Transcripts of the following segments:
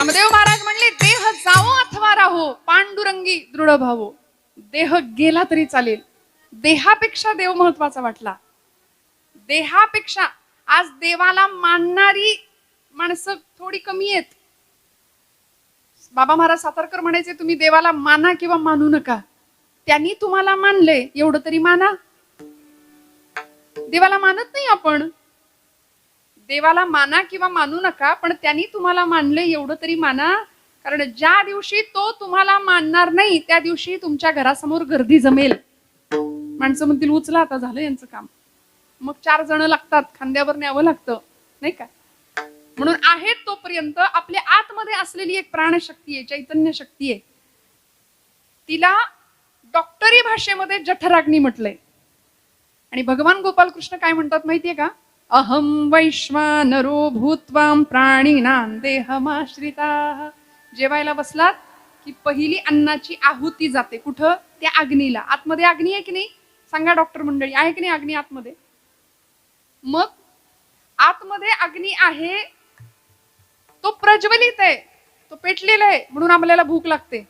रामदेव महाराज म्हणले, देह जावो अथवा राहो, पांडुरंगी दृढ भावो. देह गेला तरी चालेल, देहापेक्षा देव महत्वाचा वाटला. देहापेक्षा आज देवाला मानणारी माणसं थोडी कमी आहेत. बाबा महाराज सातारकर म्हणायचे, तुम्ही देवाला माना किंवा मानू नका, त्यांनी तुम्हाला मानले एवढं तरी माना. देवाला मानत नाही आपण. देवाला माना किंवा मानू नका, पण त्यांनी तुम्हाला मानले एवढं तरी माना. कारण ज्या दिवशी तो तुम्हाला मानणार नाही त्या दिवशी तुमच्या घरासमोर गर्दी जमेल. माणसं म्हणतील, उचला आता, झालं यांचं काम. मग 4 जण लागतात, खांद्यावर न्यावं लागतं, नाही का? म्हणून आहेत तोपर्यंत आपल्या आतमध्ये असलेली एक प्राणशक्ती आहे, चैतन्य शक्ती आहे. तिला डॉक्टरी भाषेमध्ये जठराग्नी म्हटलंय. आणि भगवान गोपाल कृष्ण काय म्हणतात माहितीये का? अहम वैश्वानरो भूत्वाम प्राणिनां देहमाश्रिताः. जेवायला बसलात की पहिली अन्नाची आहुती जाते कुठं? त्या अग्नीला. आतमध्ये अग्नी आहे की नाही? सांगा डॉक्टर मंडळी, आहे की नाही अग्नी आतमध्ये? मग आतमध्ये अग्नी आहे, तो प्रज्वलित आहे, तो पेटलेला आहे, म्हणून आपल्याला भूक लागते.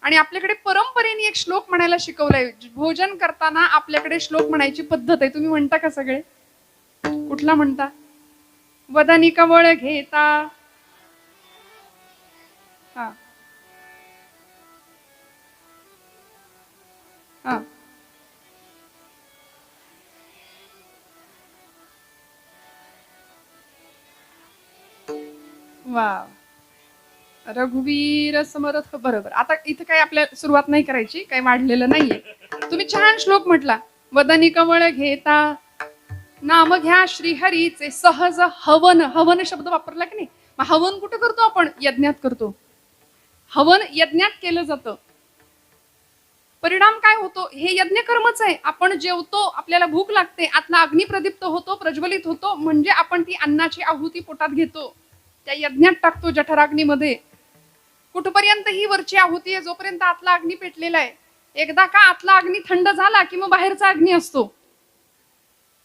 आणि आपल्याकडे परंपरेने एक श्लोक म्हणायला शिकवलाय. भोजन करताना आपल्याकडे श्लोक म्हणायची पद्धत आहे. तुम्ही म्हणता का सगळे? कुठला म्हणता? वदनी कवळ घेता. हा हा वा, रघुवीर समर्थ. बरोबर. आता इथं काय आपल्या सुरुवात नाही करायची, काही वाढलेलं नाहीये. तुम्ही छान श्लोक म्हटला. वदनी कवळ घेता नाम घ्या श्रीहरीचे सहज हवन. हवन शब्द वापरला की नाही? मग हवन कुठं करतो आपण? यज्ञात करतो. हवन यज्ञात केलं जातं. परिणाम काय होतो? हे यज्ञ कर्मच आहे. आपण जेवतो, आपल्याला भूक लागते, आतला अग्नी प्रदीप्त होतो, प्रज्वलित होतो, म्हणजे आपण ती अन्नाची आहुती पोटात घेतो, त्या यज्ञात टाकतो, जठराग्नीमध्ये. कुठपर्यंत ही वरची आहुती आहे? जोपर्यंत आतला अग्नी पेटलेला आहे. एकदा का आतला अग्नी थंड झाला की मग बाहेरचा अग्नी असतो.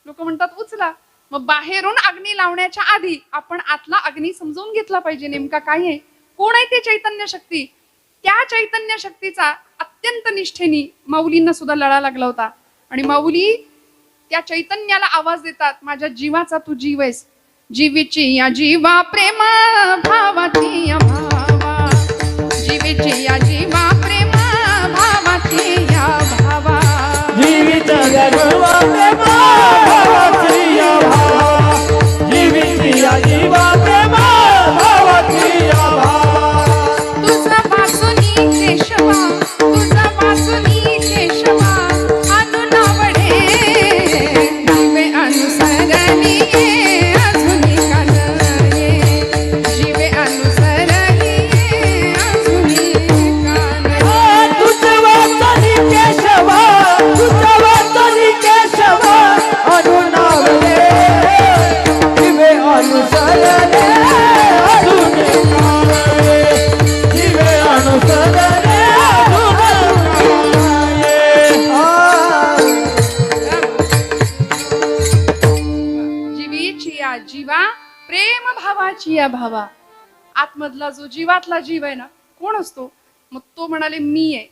लोक म्हणतात उचला. मग बाहेरून अग्नी लावण्याच्या आधी आपण आतला अग्नी समजून घेतला पाहिजे, नेमका काय आहे, कोण आहे ते चैतन्य शक्ती. त्या चैतन्य शक्तीचा अत्यंत निष्ठेने माऊलींना सुद्धा लढा लागला होता. आणि माऊली त्या चैतन्याला आवाज देतात, माझ्या जीवाचा तू जीव आहेस. जीवीची या जीवा प्रेमा भावाची या भावा, जीवीची या जीवा प्रेमा भावाची या भावा, जीवीचा या जीवा प्रेमा भावाची या भावा, जीवीची या जीवा प्रेमा भावाची या भावा. तुझा वासुनी केशवा, तुझा वासुनी केशवा, अनुनावडे जीवे अनुसरणी ये, अजूनी कानये जीवे अनुसरणी ये, अजूनी कानये. तुझा वासुनी केशवा, तुझा वासुनी केशवा, अनुनावडे जीवे अनुसरणे, अजूनी कानये जीवे अनुसरणे, जीवीची या जीवा प्रेम भावाची या भावा. आतमधला जो जीवातला जीव आहे ना, कोण असतो? मग तो म्हणाले मी आहे.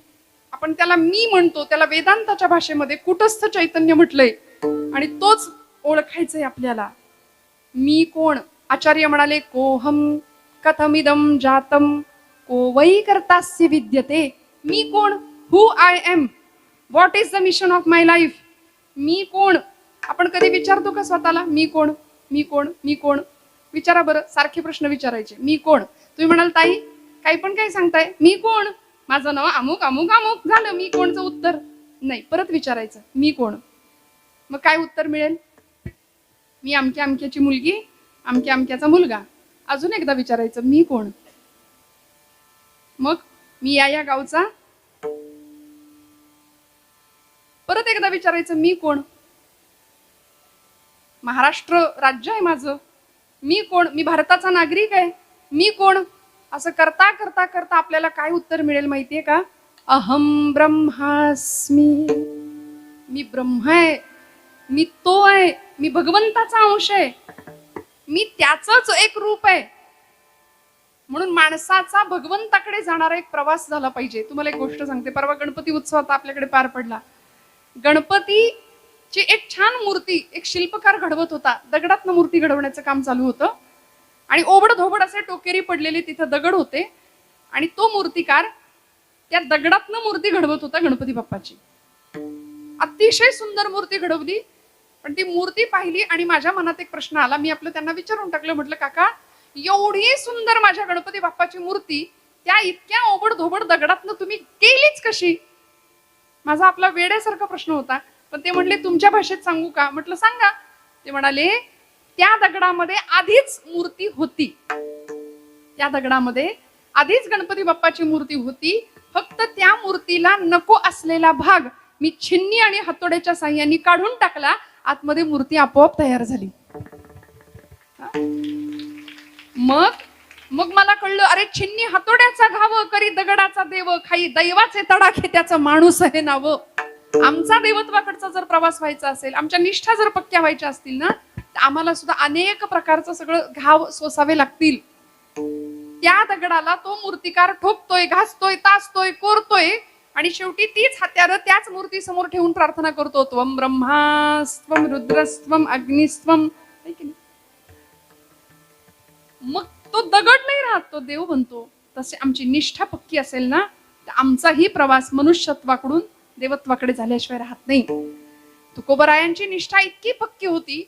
आपण त्याला मी म्हणतो, त्याला वेदांताच्या भाषेमध्ये कुटस्थ चैतन्य म्हटलंय. आणि तोच ओळखायचंय आपल्याला. मी कोण? आचार्य म्हणाले, कोहम कथमिदम जातम को वै कर्तास्य विद्यते. मी कोण? Who I am, what is the mission of my life. मी कोण? आपण कधी विचारतो का स्वतःला, मी कोण, मी कोण, मी कोण? विचारा बरं, सारखे प्रश्न विचारायचे. मी कोण? तुम्ही म्हणाल ताई काही पण काही सांगताय, मी कोण, माझं नाव अमुक अमुक अमुक, झालं मी कोणचं उत्तर. नाही, परत विचारायचं, मी कोण. मग काय उत्तर मिळेल? मी अमक्या अमक्याची मुलगी, अमक्या अमक्याचा मुलगा. अजून एकदा विचारायचं, मी कोण. मग मी या गावचा. परत एकदा विचारायचं, मी कोण. महाराष्ट्र राज्य आहे माझं. मी कोण? मी भारताचा नागरिक आहे. मी कोण? असं करता करता करता आपल्याला काय उत्तर मिळेल माहितीये का? अहम ब्रह्मास्मी. मी ब्रह्म आहे, मी तो आहे, मी भगवंताचा अंश आहे, मी त्याचंच एक रूप आहे. म्हणून माणसाचा भगवंताकडे जाणारा एक प्रवास झाला पाहिजे. तुम्हाला एक गोष्ट सांगते, परवा गणपती उत्सव आता आपल्याकडे पार पडला. गणपतीची एक छान मूर्ती एक शिल्पकार घडवत होता. दगडातनं मूर्ती घडवण्याचं काम चालू होतं आणि ओबड धोबड असे टोकेरी पडलेले तिथं दगड होते आणि तो मूर्तिकार त्या दगडातनं मूर्ती घडवत होता गणपती बाप्पाची. अतिशय सुंदर मूर्ती घडवली. पण ती मूर्ती पाहिली आणि माझ्या मनात एक प्रश्न आला. मी आपलं त्यांना विचारून टाकलं, म्हटलं काका, एवढी सुंदर माझ्या गणपती बाप्पाची मूर्ती त्या इतक्या ओबड धोबड दगडातनं तुम्ही केलीच कशी? माझा आपला वेड्यासारखा प्रश्न होता. पण ते म्हणले तुमच्या भाषेत सांगू का? म्हटलं सांगा. ते म्हणाले त्या दगडामध्ये आधीच मूर्ती होती. त्या दगडामध्ये आधीच गणपती बाप्पाची मूर्ती होती. फक्त त्या मूर्तीला नको असलेला भाग मी छिन्नी आणि हातोड्याच्या साह्याने काढून टाकला. आतमध्ये मूर्ती आपोआप तयार झाली. मग मला कळलं, अरे छिन्नी हातोड्याचा घाव करी दगडाचा देव, खाई दैवाचे तडाखे त्याचं माणूस आहे नाव. आमचा देवत्वाकडचा जर प्रवास व्हायचा असेल, आमच्या निष्ठा जर पक्क्या व्हायच्या असतील ना, तर आम्हाला सुद्धा अनेक प्रकारचं सगळं घाव सोसावे लागतील. त्या दगडाला तो मूर्तिकार ठोकतोय, घासतोय, तासतोय, कोरतोय आणि शेवटी तीच हत्यारं त्याच मूर्ती समोर ठेवून प्रार्थना करतो, त्वम ब्रह्मास्त्वम रुद्रस्त्वम अग्निस्त्वम. मग तो दगड नाही राहत, तो देव बनतो. तसे आमची निष्ठा पक्की असेल ना, तर आमचाही प्रवास मनुष्यत्वाकडून देवत्वाकडे झाल्याशिवाय राहत नाही. तुकोबरायांची निष्ठा इतकी पक्की होती,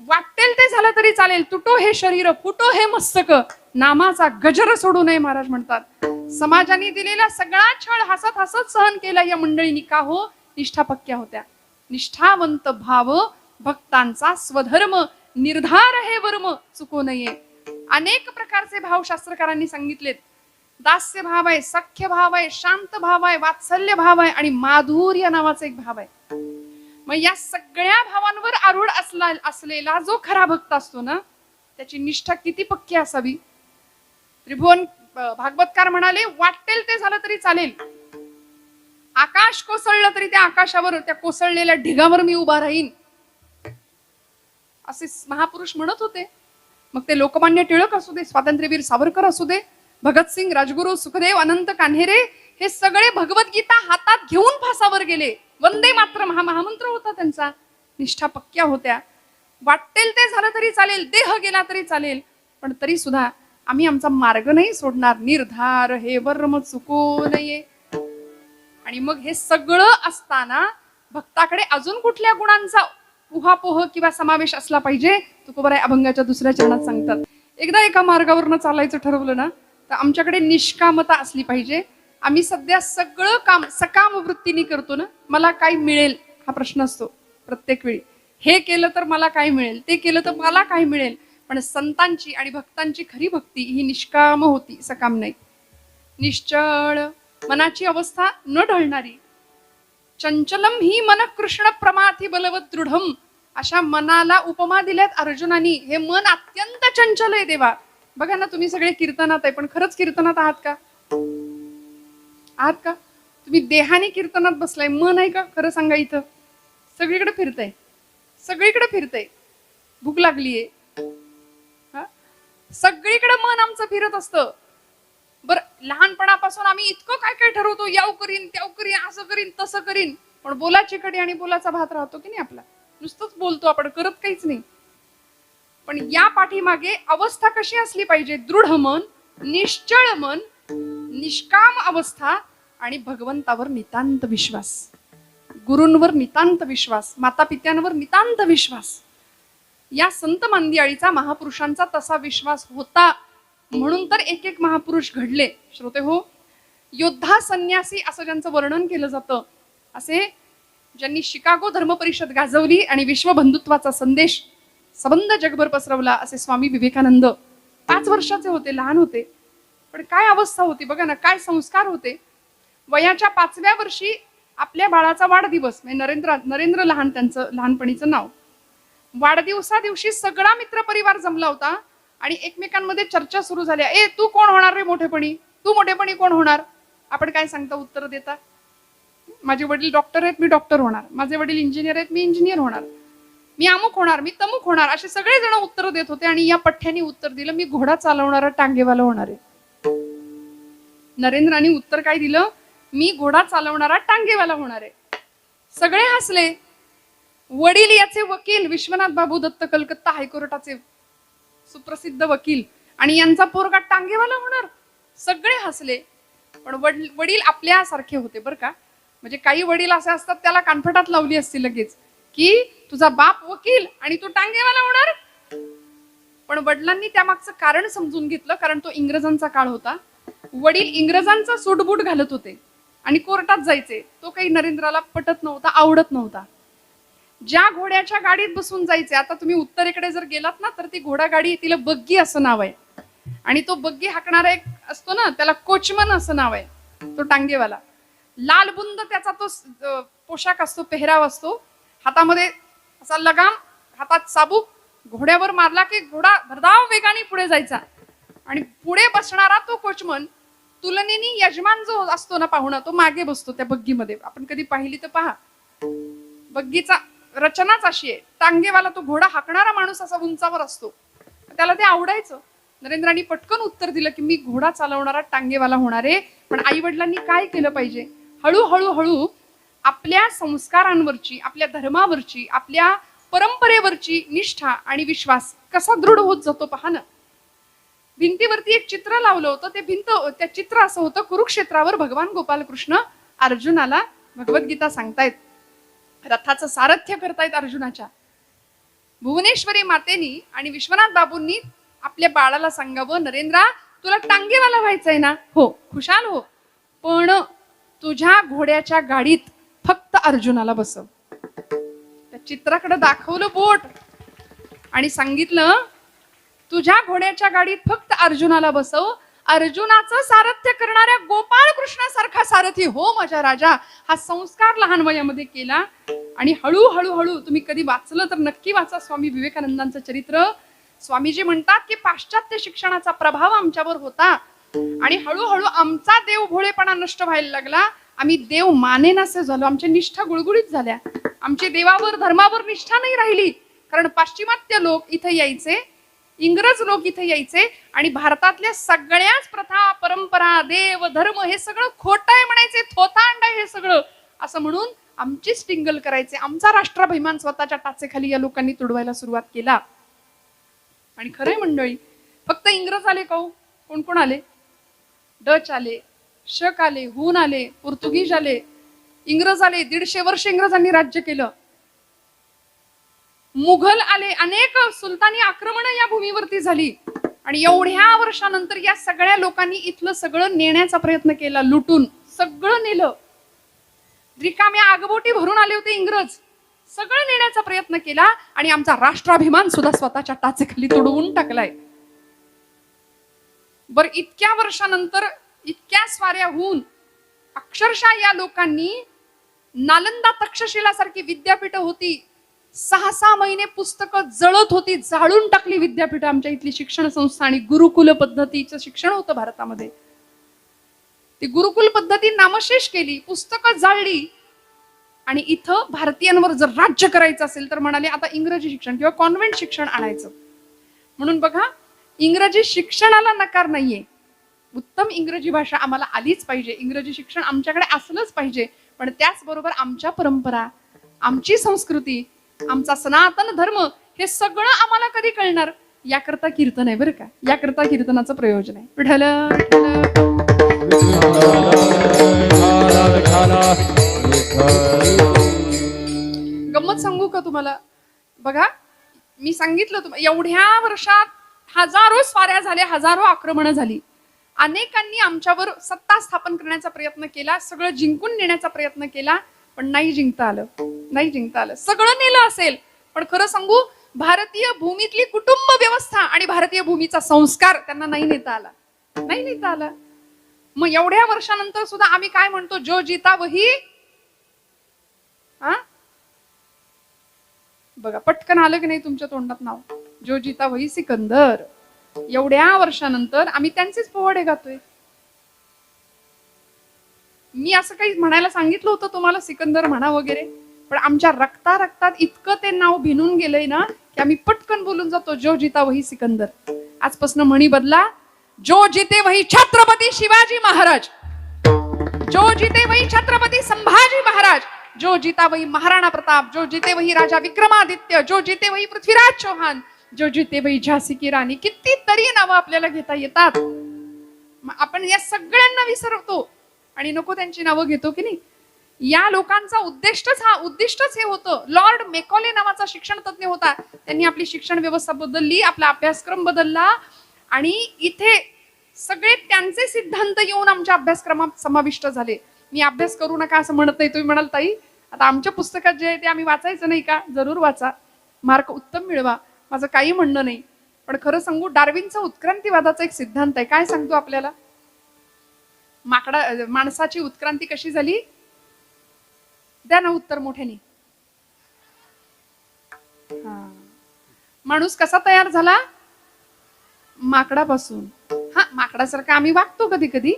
वाटेल ते झालं तरी चालेल, तुटो हे शरीर, फुटो हे मस्तक, नामाचा गजर सोडू नये महाराज म्हणतात. समाजाने दिलेला सगळा छळ हसत हसत सहन केला या मंडळींनी. का हो? निष्ठा पक्क्या होत्या. निष्ठावंत भाव भक्तांचा स्वधर्म, निर्धार हे वर्म चुकू नये. अनेक प्रकारचे भाव शास्त्रकारांनी सांगितलेत. दास्य भाव आहे, सख्य भाव आहे, शांत भाव आहे, वात्सल्य भाव आहे आणि माधुर्य नावाचा एक भाव आहे. मग या सगळ्या भावांवर आरूढ असलेला जो खरा भक्त असतो ना, त्याची निष्ठा किती पक्की असावी. त्रिभुवन भागवतकार म्हणाले, वाटेल ते झालं तरी चालेल, आकाश कोसळलं तरी त्या आकाशावर, त्या कोसळलेल्या ढिगावर मी उभा राहीन, असे महापुरुष म्हणत होते. मग ते लोकमान्य टिळक असू दे, स्वातंत्र्यवीर सावरकर असू दे, भगतसिंग, राजगुरू, सुखदेव, अनंत कान्हेरे, हे सगळे भगवद्गीता हातात घेऊन फासावर गेले. वंदे मातरम हा महामंत्र होता त्यांचा. निष्ठा पक्क्या होत्या. वाटेल ते झालं तरी चालेल, देह गेला तरी चालेल, पण तरी सुद्धा आम्ही आमचा मार्ग नाही सोडणार. निर्धार हे वर्म चुकू नये. आणि मग हे सगळं असताना भक्ताकडे अजून कुठल्या गुणांचा उहापोह किंवा समावेश असला पाहिजे? तुकोबराय अभंगाच्या दुसऱ्या चरणात सांगतात. एकदा एका मार्गावरनं चालायचं ठरवलं ना, तर आमच्याकडे निष्कामता असली पाहिजे. आम्ही सध्या सगळं काम सकाम वृत्तीने करतो ना, मला काय मिळेल हा प्रश्न असतो प्रत्येक वेळी. हे केलं तर मला काय मिळेल, ते केलं तर मला काय मिळेल. पण संतांची आणि भक्तांची खरी भक्ती ही निष्काम होती, सकाम नाही. निश्चळ मनाची अवस्था न ढळणारी, चंचलम ही मन कृष्ण प्रमाथी बलवत दृढम, अशा मनाला उपमा दिल्यात अर्जुनानी. हे मन अत्यंत चंचल आहे देवा. बघा ना, तुम्ही सगळे कीर्तनात आहे, पण खरंच कीर्तनात आहात का? आहात का? तुम्ही देहाने कीर्तनात बसलाय, मन आहे का? खरं सांगा. इथं सगळीकडे फिरतय, सगळीकडे फिरतय. भूक लागलीये, सगळीकडे मन आमचं फिरत असतं. बरं, लहानपणापासून आम्ही इतकं काय काय ठरवतो, याव करीन, त्याव करीन, असं करीन, तसं करीन, पण बोलाची कडी आणि बोलाचा भात राहतो की नाही आपला. नुसतंच बोलतो आपण, करत काहीच नाही. पण या पाठीमागे अवस्था कशी असली पाहिजे? दृढ मन, निश्चळ मन, निष्काम अवस्था आणि भगवंतावर नितांत विश्वास, गुरूंवर नितांत विश्वास, माता पित्यांवर नितांत विश्वास. या संत मांदियाळीचा, महापुरुषांचा तसा विश्वास होता. म्हणून तर एक एक महापुरुष घडले. श्रोते हो, योद्धा संन्यासी असं ज्यांचं वर्णन केलं जातं, असे ज्यांनी शिकागो धर्म परिषद गाजवली आणि विश्वबंधुत्वाचा संदेश सबंध जगभर पसरवला, असे स्वामी विवेकानंद. 5 वर्षाचे होते, लहान होते, पण काय अवस्था होती बघा ना, काय संस्कार होते. वयाच्या 5व्या वर्षी आपल्या बाळाचा वाढदिवस, म्हणजे नरेंद्र लहान, त्यांचं लहानपणीचं नाव. वाढदिवसा दिवशी सगळा मित्र परिवार जमला होता आणि एकमेकांमध्ये चर्चा सुरू झाल्या. ए, तू कोण होणार रे मोठेपणी? तू मोठेपणी कोण होणार? आपण काय सांगता, उत्तर देता? माझे वडील डॉक्टर आहेत, मी डॉक्टर होणार. माझे वडील इंजिनियर आहेत, मी इंजिनियर होणार. मी अमुक होणार, मी तमुक होणार. असे सगळे जण उत्तर देत होते आणि या पठ्ठ्याने उत्तर दिलं, मी घोडा चालवणारा टांगेवाला होणार आहे. नरेंद्राने उत्तर काय दिलं? मी घोडा चालवणारा टांगेवाला होणार आहे. सगळे हसले. वडील याचे वकील विश्वनाथ बाबू दत्त, कलकत्ता हायकोर्टाचे सुप्रसिद्ध वकील, आणि यांचा पोरगा टांगेवाला होणार. सगळे हसले. पण वडील आपल्यासारखे होते बरं का. म्हणजे काही वडील असे असतात त्याला कानफटात लावली असती लगेच की तुझा बाप वकील आणि तू टांगेवाला होणार. पण वडिलांनी त्यामागचं कारण समजून घेतलं, कारण तो इंग्रजांचा काळ होता. वडील इंग्रजांचा सूटबूट घालत होते आणि कोर्टात जायचे. तो काही नरेंद्राला पटत नव्हता, आवडत नव्हता. ज्या घोड्याच्या गाडीत बसून जायचे, आता तुम्ही उत्तरेकडे जर गेलात ना तर ती घोडागाडी, तिला बग्गी असं नाव आहे, आणि तो बग्गी हाकणारा एक असतो ना त्याला कोचमन असं नाव आहे, तो टांगेवाला. लाल बुंद त्याचा तो पोशाख असतो, पेहराव असतो, हातामध्ये असा लगाम, हातात चाबूक, घोड्यावर मारला की घोडा भरधाव वेगाने पुढे जायचा. आणि पुढे बसणारा तो कोचमन तुलनेने यजमान जो असतो ना पाहुणा, तो मागे बसतो त्या बग्गीमध्ये. आपण कधी पाहिली तर पहा, बग्गीचा रचनाच अशी आहे. टांगेवाला तो घोडा हाकणारा माणूस असा उंचावर असतो, त्याला ते आवडायचं. नरेंद्रांनी पटकन उत्तर दिलं की मी घोडा चालवणारा टांगेवाला होणार आहे. पण आई वडिलांनी काय केलं पाहिजे? हळूहळू आपल्या संस्कारांवरची, आपल्या धर्मावरची, आपल्या परंपरेवरची निष्ठा आणि विश्वास कसा दृढ होत जातो पहा ना. भिंतीवरती एक चित्र लावलं होतं. त्या चित्र असं होतं, कुरुक्षेत्रावर भगवान गोपाल कृष्ण अर्जुनाला भगवद्गीता सांगतायत, रथाचं सारथ्य करतायत अर्जुनाच्या. भुवनेश्वरी मातेनी आणि विश्वनाथ बाबूंनी आपल्या बाळाला सांगावं, नरेंद्रा तुला टांगेवाला व्हायचंय ना? हो, खुशाल हो, पण तुझ्या घोड्याच्या गाडीत फक्त अर्जुनाला बसव. त्या चित्राकडे दाखवलं बोट आणि सांगितलं, तुझ्या घोड्याच्या गाडीत फक्त अर्जुनाला बसव. अर्जुनाचं सारथ्य करणाऱ्या गोपाळ कृष्णासारखा सारथी हो माझ्या राजा. हा संस्कार लहान वयामध्ये केला. आणि हळूहळू तुम्ही कधी वाचलं तर नक्की वाचा स्वामी विवेकानंदांचं चरित्र. स्वामीजी म्हणतात की पाश्चात्य शिक्षणाचा प्रभाव आमच्यावर होता आणि हळूहळू आमचा देव भोळेपणा नष्ट व्हायला लागला. आम्ही देव मानेनासे झालो, आमच्या निष्ठा गुळगुळीत झाल्या, आमची देवावर धर्मावर निष्ठा नाही राहिली. कारण पाश्चिमात्य लोक इथे यायचे, इंग्रज लोक इथे यायचे आणि भारतातल्या सगळ्याच प्रथा, परंपरा, देव, धर्म हे सगळं खोटं आहे म्हणायचे, थोतांड आहे हे सगळं असं म्हणून आमची स्टिंगल करायचे. आमचा राष्ट्राभिमान स्वतःच्या टाचेखाली या लोकांनी तुडवायला सुरुवात केला. आणि खरंय मंडळी, फक्त इंग्रज आले का? कोण कोण आले? डच आले, शक आले, हून आले, पोर्तुगीज आले, इंग्रज आले. 150 वर्ष इंग्रजांनी राज्य केलं. मुघल आले, अनेक सुलतानी आक्रमण या भूमीवरती झाली. आणि एवढ्या वर्षानंतर या सगळ्या लोकांनी इथलं सगळं नेण्याचा प्रयत्न केला, लुटून सगळं नेलं. रिकाम्या आगबोटी भरून आले होते इंग्रज, सगळं नेण्याचा प्रयत्न केला आणि आमचा राष्ट्राभिमान सुद्धा स्वतःच्या टाचेखाली तुडवून टाकलाय. बर, इतक्या वर्षानंतर, इतक्या स्वाऱ्या होऊन अक्षरशः या लोकांनी नालंदा तक्षशिला सारखी विद्यापीठ होती, 6-6 महिने पुस्तकं जळत होती, जाळून टाकली विद्यापीठ आमच्या इथली शिक्षण संस्था. आणि गुरुकुल पद्धतीचं शिक्षण होतं भारतामध्ये. ती गुरुकुल पद्धती नामशेष केली, पुस्तकं जाळली. आणि इथं भारतीयांवर जर राज्य करायचं असेल तर म्हणाले आता इंग्रजी शिक्षण किंवा कॉन्व्हेंट शिक्षण आणायचं. म्हणून बघा, इंग्रजी शिक्षणाला नकार नाहीये. उत्तम इंग्रजी भाषा आम्हाला आलीच पाहिजे, इंग्रजी शिक्षण आमच्याकडे असलंच पाहिजे. पण त्याचबरोबर आमच्या परंपरा, आमची संस्कृती, आमचा सनातन धर्म हे सगळं आम्हाला कधी कळणार? याकरता कीर्तन आहे बरं का, याकरता कीर्तनाचं प्रयोजन आहे. विठ्ठल गंमत सांगू का तुम्हाला? बघा, मी सांगितलं तुम्हाला, एवढ्या वर्षात हजारो स्वाऱ्या झाल्या, हजारो आक्रमणं झाली. अनेकांनी आमच्यावर सत्ता स्थापन करण्याचा प्रयत्न केला, सगळं जिंकून नेण्याचा प्रयत्न केला, पण नाही जिंकता आलं, नाही जिंकता आलं. सगळं नेलं असेल, पण खरं सांगू, भारतीय भूमीतली कुटुंब व्यवस्था आणि भारतीय भूमीचा संस्कार त्यांना नाही नेता आला, नाही नेता आला. मग एवढ्या वर्षानंतर सुद्धा आम्ही काय म्हणतो? जो जीता वही. हा, बघा पटकन आलं की नाही तुमच्या तोंडात नाव? जो जीता वही सिकंदर. एवढ्या वर्षानंतर आम्ही त्यांचेच पोवाडे गातोय. मी असं काही म्हणायला सांगितलं होतं तुम्हाला सिकंदर म्हणा वगैरे, पण आमच्या रक्तात इतकं ते नाव भिनून गेलंय ना की आम्ही पटकन बोलून जातो, जो जीता वही सिकंदर. आजपासून म्हणी बदला, जो जीते वही छत्रपती शिवाजी महाराज, जो जीते वही छत्रपती संभाजी महाराज, जो जीता वही महाराणा प्रताप, जो जीते वही राजा विक्रमादित्य, जो जीते वही पृथ्वीराज चौहान, जो जीते वही झाशी की राणी. कितीतरी नावं आपल्याला घेता येतात. आपण या सगळ्यांना विसरतो आणि नको त्यांची नावं घेतो की नाही. या लोकांचा उद्दिष्टच हे होतं. लॉर्ड मेकॉले नावाचा शिक्षण तज्ञ होता. त्यांनी आपली शिक्षण व्यवस्था बदलली, आपला अभ्यासक्रम बदलला आणि इथे सगळे त्यांचे सिद्धांत येऊन आमच्या अभ्यासक्रमात समाविष्ट झाले. मी अभ्यास करू नका असं म्हणत नाही. तुम्ही म्हणाल ताई आता आमच्या पुस्तकात जे आहे ते आम्ही वाचायचं नाही का? जरूर वाचा, मार्क उत्तम मिळवा, माझं काही म्हणणं नाही. पण खरं सांगू, डार्विनचा उत्क्रांतीवादाचा एक सिद्धांत आहे. काय सांगतो आपल्याला? माणसाची उत्क्रांती कशी झाली? द्या ना उत्तर मोठ्याने. माणूस कसा तयार झाला? माकडापासून. हा, माकडासारखं आम्ही वागतो कधी कधी,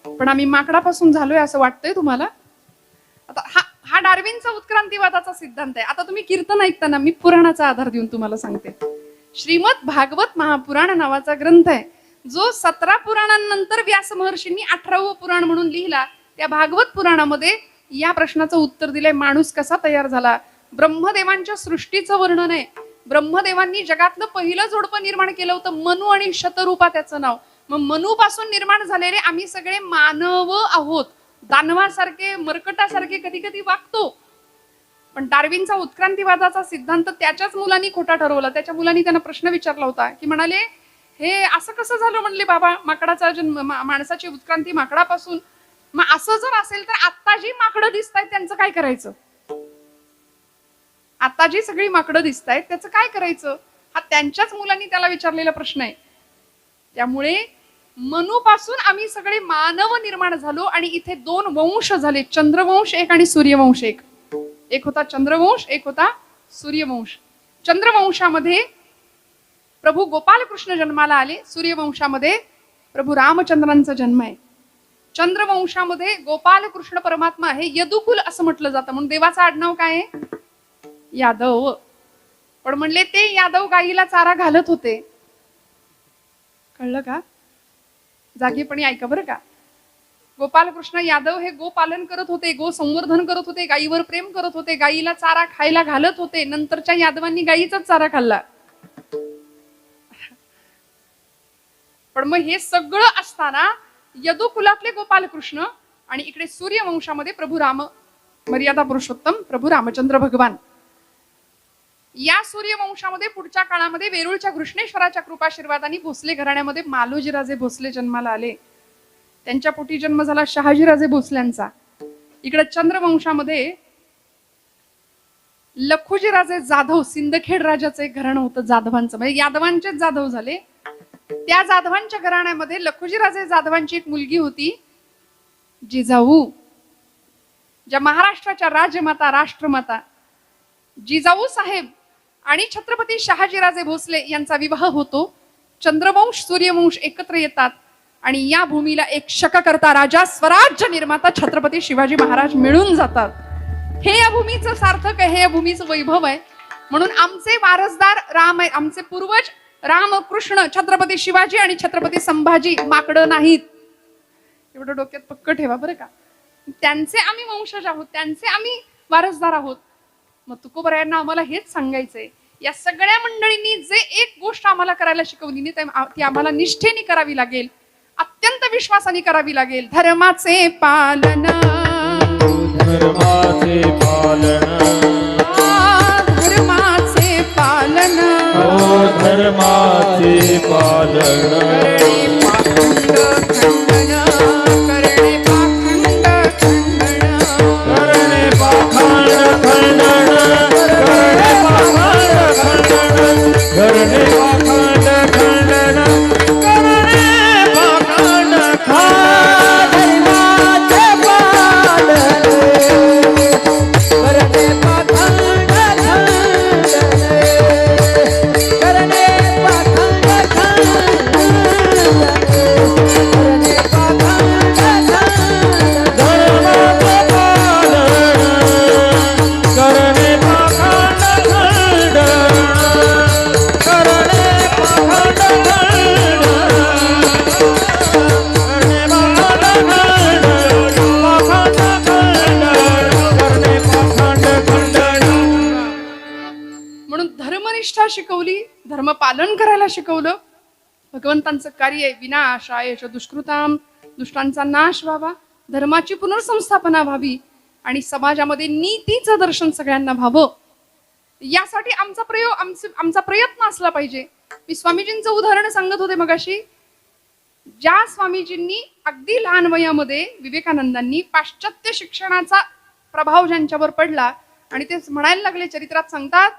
पण आम्ही माकडापासून झालोय असं वाटतंय तुम्हाला? आता हा डार्विनचा उत्क्रांतीवादाचा सिद्धांत आहे. आता तुम्ही कीर्तन ऐकताना मी पुराणाचा आधार देऊन तुम्हाला सांगते. श्रीमद भागवत महापुराण नावाचा ग्रंथ आहे, जो 17 पुराणांनंतर व्यास महर्षींनी 18वं पुराण म्हणून लिहिला. त्या भागवत पुराणामध्ये या प्रश्नाचं उत्तर दिलंय, माणूस कसा तयार झाला. ब्रह्मदेवांच्या सृष्टीचं वर्णन आहे. ब्रह्मदेवांनी जगातलं पहिलं जोडपं निर्माण केलं होतं, मनू आणि शतरूपा त्याचं नाव. मग मनू पासून निर्माण झालेले आम्ही सगळे मानव आहोत. दानवासारखे, मरकटासारखे कधी कधी वागतो. पण डार्विनचा उत्क्रांतीवादाचा सिद्धांत त्याच्याच मुलांनी खोटा ठरवला. त्याच्या मुलांनी त्यांना प्रश्न विचारला होता की म्हणाले, हे असं कसं झालं? म्हणले, बाबा माकडाचा जन्म, माणसाची उत्क्रांती माकडापासून. मग असं जर असेल तर आता जी माकडं दिसतायत त्यांचं काय करायचं? आता जी सगळी माकडं दिसतायत त्याचं काय करायचं? हा त्यांच्याच मुलांनी त्याला विचारलेला प्रश्न आहे. त्यामुळे मनूपासून आम्ही सगळे मानव निर्माण झालो आणि इथे 2 वंश झाले, चंद्रवंश एक आणि सूर्यवंश एक. एक होता चंद्रवंश, एक होता सूर्यवंश. चंद्रवंशामध्ये प्रभू गोपाल कृष्ण जन्माला आले, सूर्यवंशामध्ये प्रभू रामचंद्रांचा जन्म आहे. चंद्रवंशामध्ये गोपाल कृष्ण परमात्मा हे यदुकुल असं म्हटलं जातं, म्हणून देवाचं आडनाव काय आहे? यादव. पण म्हणले ते यादव गाईला चारा घालत होते. कळलं का? जागेपणी ऐका बरं का. गोपालकृष्ण यादव हे गोपालन करत होते, गो संवर्धन करत होते, गायीवर प्रेम करत होते, गायीला चारा खायला घालत होते. नंतरच्या यादवांनी गायीचाच चारा खाल्ला. पण मग हे सगळं असताना यदुकुलातले गोपालकृष्ण आणि इकडे सूर्यवंशामध्ये प्रभू राम, मर्यादा पुरुषोत्तम प्रभू रामचंद्र भगवान. या सूर्यवंशामध्ये पुढच्या काळामध्ये वेरूळच्या कृष्णेश्वराच्या कृपाशीर्वादाने भोसले घराण्यामध्ये मालोजीराजे भोसले जन्माला आले. त्यांच्या पोटी जन्म झाला शहाजीराजे भोसल्यांचा. इकडे चंद्रवंशामध्ये लखुजीराजे जाधव, सिंदखेड राजाचं एक घराणं होतं जाधवांचं, म्हणजे यादवांचेच जाधव झाले. त्या जाधवांच्या घराण्यामध्ये लखुजीराजे जाधवांची एक मुलगी होती जिजाऊ, ज्या महाराष्ट्राच्या राजमाता, राष्ट्रमाता जिजाऊ साहेब आणि छत्रपती शहाजीराजे भोसले यांचा विवाह होतो. चंद्रवंश सूर्यवंश एकत्र येतात आणि या भूमीला एक शककर्ता राजा, स्वराज्य निर्माता छत्रपती शिवाजी महाराज मिळून जातात. हे या भूमीचं सार्थक आहे, हे या भूमीचं वैभव आहे. म्हणून आमचे वारसदार राम आहे, आमचे पूर्वज राम, कृष्ण, छत्रपती शिवाजी आणि छत्रपती संभाजी माकडं नाहीत. एवढं डोक्यात पक्क ठेवा बरं का. त्यांचे आम्ही वंशज आहोत, त्यांचे आम्ही वारसदार आहोत. मग तुकोबरायांना आम्हाला हेच सांगायचंय, या सगळ्या मंडळींनी जे एक गोष्ट आम्हाला करायला शिकवली ती आम्हाला निष्ठेने करावी लागेल, अत्यंत विश्वासाने करावी लागेल. धर्माचे पालन, धर्माचे पालन, धर्माचे पालन, धर्माचे पालन. करणे पाखंड खंडन, करणे पाखंड खंडन, करणे पाखंड खंडन, करणे पाखंड खंडन, करणे पाखंड खंडन. धर्माचे पालन, करणे पाखंड खंडन, करणे पाखंड खंडन. शिकवली, धर्मपालन करायला शिकवलं. भगवंतांचं कार्य आहे, विनाशायच दुष्कृताम, दुष्टांचा नाश व्हावा, धर्माची पुनर्संस्थापना व्हावी आणि समाजामध्ये नीतीचं दर्शन सगळ्यांना व्हावं. यासाठी आमचा प्रयत्न असला पाहिजे. मी स्वामीजींचं उदाहरण सांगत होते मगाशी. ज्या स्वामीजींनी अगदी लहान वयामध्ये विवेकानंदांनी पाश्चात्य शिक्षणाचा प्रभाव ज्यांच्यावर पडला आणि ते म्हणायला लागले, चरित्रात सांगतात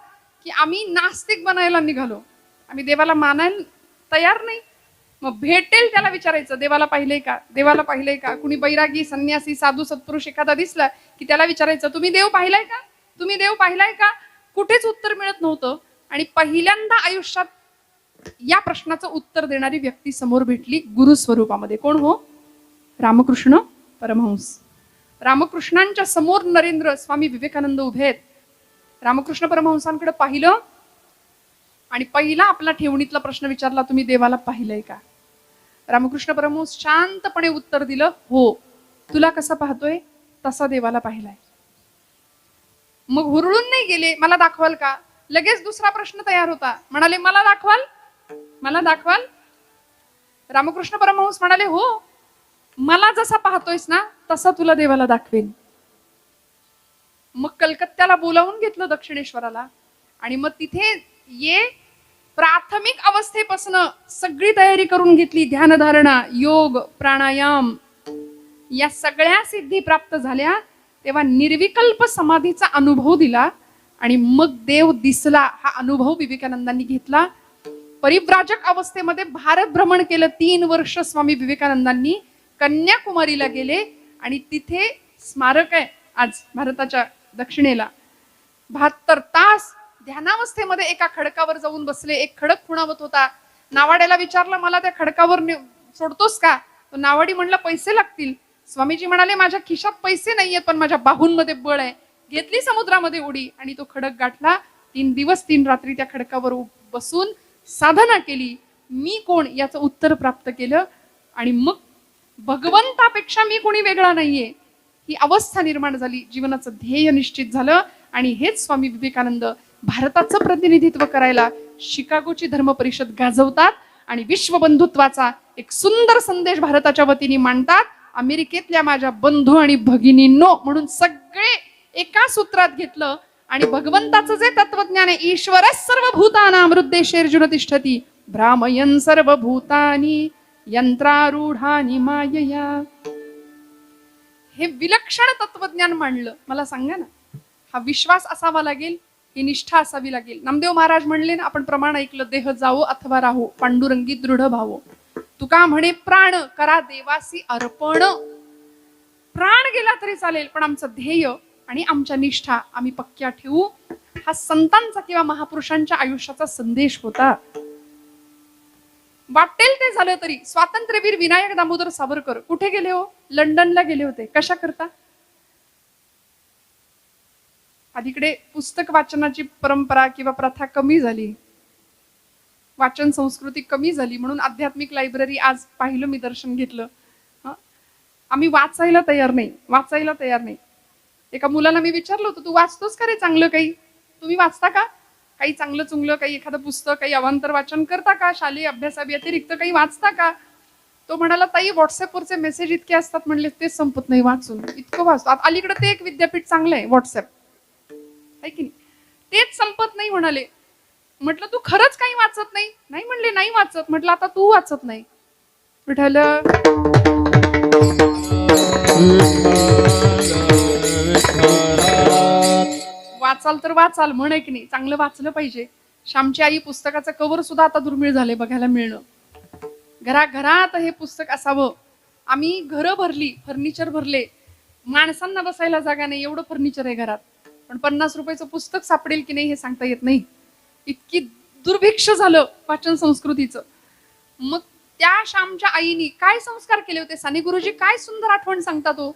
की आम्ही नास्तिक बनायला निघालो, आम्ही देवाला मानायला तयार नाही. मग भेटेल त्याला विचारायचं, देवाला पाहिलंय का, देवाला पाहिलंय का. कुणी बैरागी संन्यासी साधू सत्पुरुष एखादा दिसला की त्याला विचारायचं, तुम्ही देव पाहिलाय का, तुम्ही देव पाहिलाय का. कुठेच उत्तर मिळत नव्हतं. आणि पहिल्यांदा आयुष्यात या प्रश्नाचं उत्तर देणारी व्यक्ती समोर भेटली गुरु स्वरूपामध्ये. कोण हो? रामकृष्ण परमहंस. रामकृष्णांच्या समोर नरेंद्र स्वामी विवेकानंद उभे आहेत. रामकृष्ण परमहंसांकडे पाहिलं आणि पहिला आपला ठेवणीतला प्रश्न विचारला, तुम्ही देवाला पाहिलंय का. रामकृष्ण परमहंस शांतपणे उत्तर दिलं, हो. तुला कसं पाहतोय तसा देवाला पाहिलाय. मग हुरळून नाही गेले, मला दाखवाल का. लगेच दुसरा प्रश्न तयार होता. म्हणाले, मला दाखवाल, मला दाखवाल. रामकृष्ण परमहंस म्हणाले, हो, मला जसा पाहतोयस ना तसा तुला देवाला दाखवेन. मग कलकत्त्याला बोलावून घेतलं दक्षिणेश्वराला आणि मग तिथे प्राथमिक अवस्थेपासून सगळी तयारी करून घेतली. ध्यानधारणा, योग, प्राणायाम या सगळ्या सिद्धी प्राप्त झाल्या. तेव्हा निर्विकल्प समाधीचा अनुभव दिला आणि मग देव दिसला. हा अनुभव विवेकानंदांनी घेतला. परिव्राजक अवस्थेमध्ये भारत भ्रमण केलं. 3 वर्ष स्वामी विवेकानंदांनी कन्याकुमारीला गेले आणि तिथे स्मारक आहे आज भारताच्या दक्षिणेला. 72 तास ध्यानावस्थेमध्ये एका खडकावर जाऊन बसले. एक खडक खुणावत होता. नावाड्याला विचारलं, मला त्या खडकावर सोडतोस का. तो नावाडी म्हणला, पैसे लागतील. स्वामीजी म्हणाले, माझ्या खिशात पैसे नाहीयेत पण माझ्या बाहूंमध्ये बळ आहे. घेतली समुद्रामध्ये उडी आणि तो खडक गाठला. 3 दिवस 3 रात्री त्या खडकावर बसून साधना केली. मी कोण याचं उत्तर प्राप्त केलं आणि मग भगवंतापेक्षा मी कोणी वेगळा नाहीये ही अवस्था निर्माण झाली. जीवनाचं ध्येय निश्चित झालं आणि हेच स्वामी विवेकानंद भारताचं प्रतिनिधित्व करायला शिकागोची धर्म परिषद गाजवतात आणि विश्वबंधुत्वाचा एक सुंदर संदेश भारताच्या वतीने मांडतात. अमेरिकेतल्या माझ्या बंधू आणि भगिनींनो म्हणून सगळे एका सूत्रात घेतलं आणि भगवंताचं जे तत्वज्ञान आहे, ईश्वर सर्वभूतानां हृद्देशेर्जुन तिष्ठती भ्रामयन् सर्वभूतानि यंत्रारूढानि मायया, हे विलक्षण तत्वज्ञान मांडलं. मला सांगा ना, हा विश्वास असावा लागेल, ही निष्ठा असावी लागेल. नामदेव महाराज म्हणले ना, आपण प्रमाण ऐकलं, देह जावो अथवा राहो पांडुरंगी दृढ भावो. तुका म्हणे प्राण करा देवासी अर्पण. प्राण गेला तरी चालेल पण आमचं ध्येय आणि आमच्या निष्ठा आम्ही पक्क्या ठेवू. हा संतांचा किंवा महापुरुषांच्या आयुष्याचा संदेश होता. वाटेल ते झालं तरी स्वातंत्र्यवीर विनायक दामोदर सावरकर कुठे गेले हो? लंडनला गेले होते. कशा करता? अलीकडे पुस्तक वाचनाची परंपरा किंवा प्रथा कमी झाली, वाचन संस्कृती कमी झाली म्हणून आध्यात्मिक लायब्ररी आज पाहिलं मी, दर्शन घेतलं. आम्ही वाचायला तयार नाही, वाचायला तयार नाही. एका मुलाला मी विचारलं होतं, तू वाचतोस का रे चांगलं काही? तुम्ही वाचता का काही चांगलं चुंगलं, काही एखादं पुस्तक, काही अवांतर वाचन करता का? शालेय अभ्यासाव्यतिरिक्त काही वाचता का? तो म्हणाला, ताई व्हॉट्सअपवरचे मेसेज इतके असतात, म्हणले ते संपत नाही वाचून, इतकं वाचतो. अलीकडे ते एक विद्यापीठ चांगलं आहे व्हॉट्सअप, आहे की नाही, तेच संपत नाही म्हणाले. म्हटलं तू खरंच काही वाचत नाही? नाही म्हणले, नाही वाचत. म्हटलं आता तू वाचत नाही. विठ्ठल वाचाल तर वाचाल, म्हण की नाही, चांगलं वाचलं पाहिजे. श्यामची आई पुस्तकाचं कव्हर सुद्धा आता दुर्मिळ झाले बघायला मिळणं. घराघरात हे पुस्तक असावं. आम्ही घरं भरली, फर्निचर भरले, माणसांना बसायला जागा नाही, एवढं फर्निचर आहे घरात, पण 50 रुपयाचं पुस्तक सापडेल की नाही हे सांगता येत नाही. इतकी दुर्भिक्ष झालं वाचन संस्कृतीचं. मग त्या श्यामच्या आईनी काय संस्कार केले होते? साने गुरुजी काय सुंदर आठवण सांगतात. तो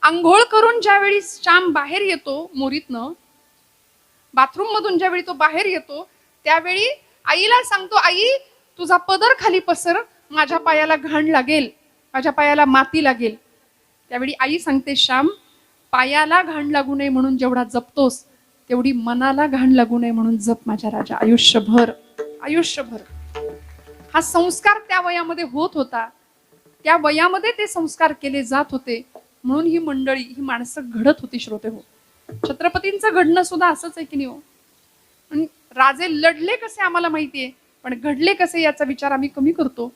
आंघोळ करून ज्यावेळी श्याम बाहेर येतो मोरीतनं, बाथरूम मधून ज्यावेळी तो बाहेर येतो त्यावेळी आईला सांगतो, आई तुझा पदर खाली पसर, माझ्या पायाला घाण लागेल, माझ्या पायाला माती लागेल. त्यावेळी आई सांगते, श्याम पायाला घाण लागू नये म्हणून जेवढा जपतोस तेवढी मनाला घाण लागू नये म्हणून जप माझ्या राजा आयुष्यभर. आयुष्यभर हा संस्कार त्या वयामध्ये होत होता, त्या वयामध्ये ते संस्कार केले जात होते, म्हणून ही मंडळी, ही माणसं घडत होती. श्रोते हो, छत्रपतींचं घडणं सुद्धा असंच आहे की नाही हो. आणि राजे लढले कसे आम्हाला माहितीये, पण घडले कसे याचा विचार आम्ही कमी करतो.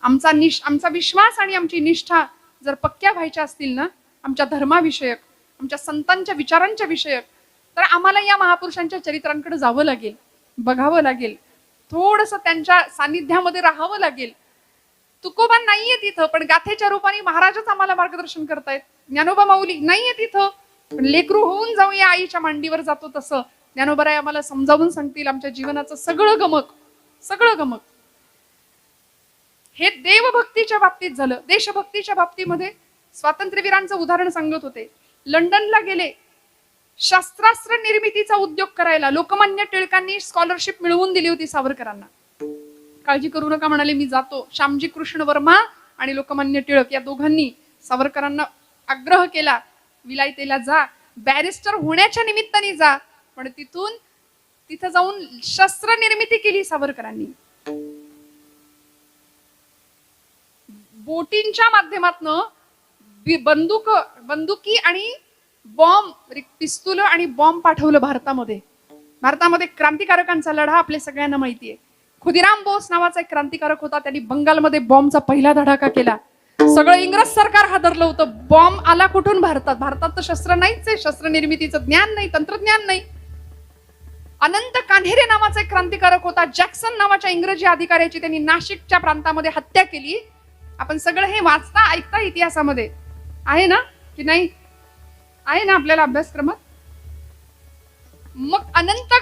आमचा विश्वास आणि आमची निष्ठा जर पक्क्या व्हायच्या असतील ना, आमच्या धर्माविषयक, आमच्या संतांच्या विचारांच्या विषयक, तर आम्हाला या महापुरुषांच्या चरित्रांकडे जावं लागेल, बघावं लागेल, थोडस त्यांच्या सानिध्यामध्ये राहावं लागेल. तुकोबा नाहीये तिथं, पण गाथेच्या रूपाने महाराजच आम्हाला मार्गदर्शन करतायत. ज्ञानोबा माऊली नाहीये तिथं, पण लेकरू होऊन जाऊया आईच्या मांडीवर जातो तसं ज्ञानोबराय आम्हाला समजावून सांगतील आमच्या जीवनाचं सगळं गमक, सगळं गमक. हे देवभक्तीच्या बाबतीत झालं. देशभक्तीच्या बाबतीमध्ये स्वातंत्र्यवीरांचं उदाहरण सांगत होते. लंडनला गेले शस्त्रास्त्र निर्मितीचा उद्योग करायला. लोकमान्य टिळकांनी स्कॉलरशिप मिळवून दिली होती सावरकरांना. काळजी करू नका म्हणाले, मी जातो. श्यामजी कृष्ण वर्मा आणि लोकमान्य टिळक या दोघांनी सावरकरांना आग्रह केला, विलायतेला जा, बॅरिस्टर होण्याच्या निमित्ताने जा. पण तिथं जाऊन शस्त्र निर्मिती केली सावरकरांनी. बोटींच्या माध्यमातून बंदुकी आणि बॉम्ब, पिस्तूल आणि बॉम्ब पाठवलं भारतामध्ये. भारतामध्ये क्रांतिकारकांचा लढा आपल्या सगळ्यांना माहितीये. खुदिराम बोस नावाचा एक क्रांतिकारक होता, त्यांनी बंगालमध्ये बॉम्बचा पहिला धडाका केला. सगळं इंग्रज सरकार हादरलं होतं. बॉम्ब आला कुठून? भारतात. भारतात तर शस्त्र नाहीच आहे, शस्त्र निर्मितीचं ज्ञान नाही, तंत्रज्ञान नाही. अनंत कान्हेरे नावाचा एक क्रांतिकारक होता, जॅक्सन नावाच्या इंग्रजी अधिकाऱ्याची त्यांनी नाशिकच्या प्रांतामध्ये हत्या केली. आपण सगळं हे वाचता ऐकता इतिहासामध्ये आहे ना की नाही? आहे ना आपल्याला अभ्यासक्रमात. मग अनंत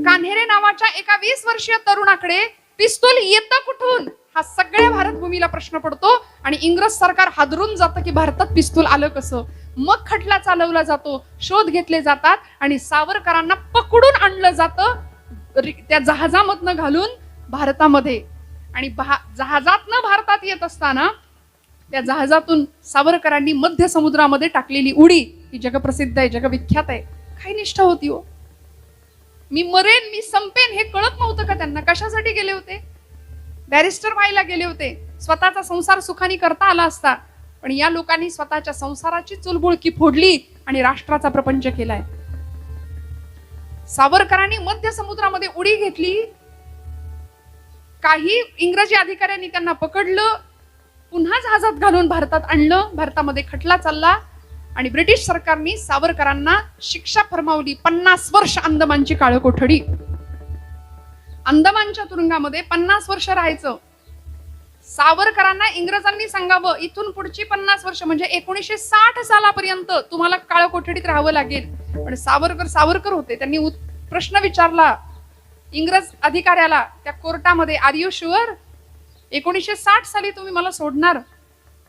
कान्हेरे नावाच्या एका 20 वर्षीय तरुणाकडे पिस्तूल येतं कुठून, हा सगळ्या भारतभूमीला प्रश्न पडतो. आणि इंग्रज सरकार हादरून जातं की भारतात पिस्तूल आलं कसं. मग खटला चालवला जातो, शोध घेतले जातात आणि सावरकरांना पकडून आणलं जातं त्या जहाजामधनं घालून भारतामध्ये. आणि जहाजातनं भारतात येत असताना त्या जहाजातून सावरकरांनी मध्य समुद्रामध्ये टाकलेली उडी ही जगप्रसिद्ध आहे, जगविख्यात आहे. काय निष्ठा होती हो. मी मरेन, मी संपेन हे कळत नव्हतं का त्यांना? कशासाठी गेले होते? बॅरिस्टर व्हायला गेले होते. स्वतःचा संसार सुखाने करता आला असता, पण या लोकांनी स्वतःच्या संसाराची चुलबुळकी फोडली आणि राष्ट्राचा प्रपंच केलाय. सावरकरांनी मध्य समुद्रामध्ये उडी घेतली. काही इंग्रजी अधिकाऱ्यांनी त्यांना पकडलं, पुन्हा जहाजात घालून भारतात आणलं. भारतामध्ये खटला चालला आणि ब्रिटिश सरकारने सावरकरांना शिक्षा फरमावली. 50 वर्ष अंदमानची काळ कोठडी. अंदमानच्या तुरुंगामध्ये 50 वर्ष राहायचं. सावरकरांना इंग्रजांनी सांगावं, इथून पुढची 50 वर्ष म्हणजे 1960 सालापर्यंत तुम्हाला काळ कोठडीत राहावं लागेल. पण सावरकर होते. त्यांनी प्रश्न विचारला इंग्रज अधिकाऱ्याला त्या कोर्टामध्ये, आर यू शुअर 1960 साली तुम्ही मला सोडणार,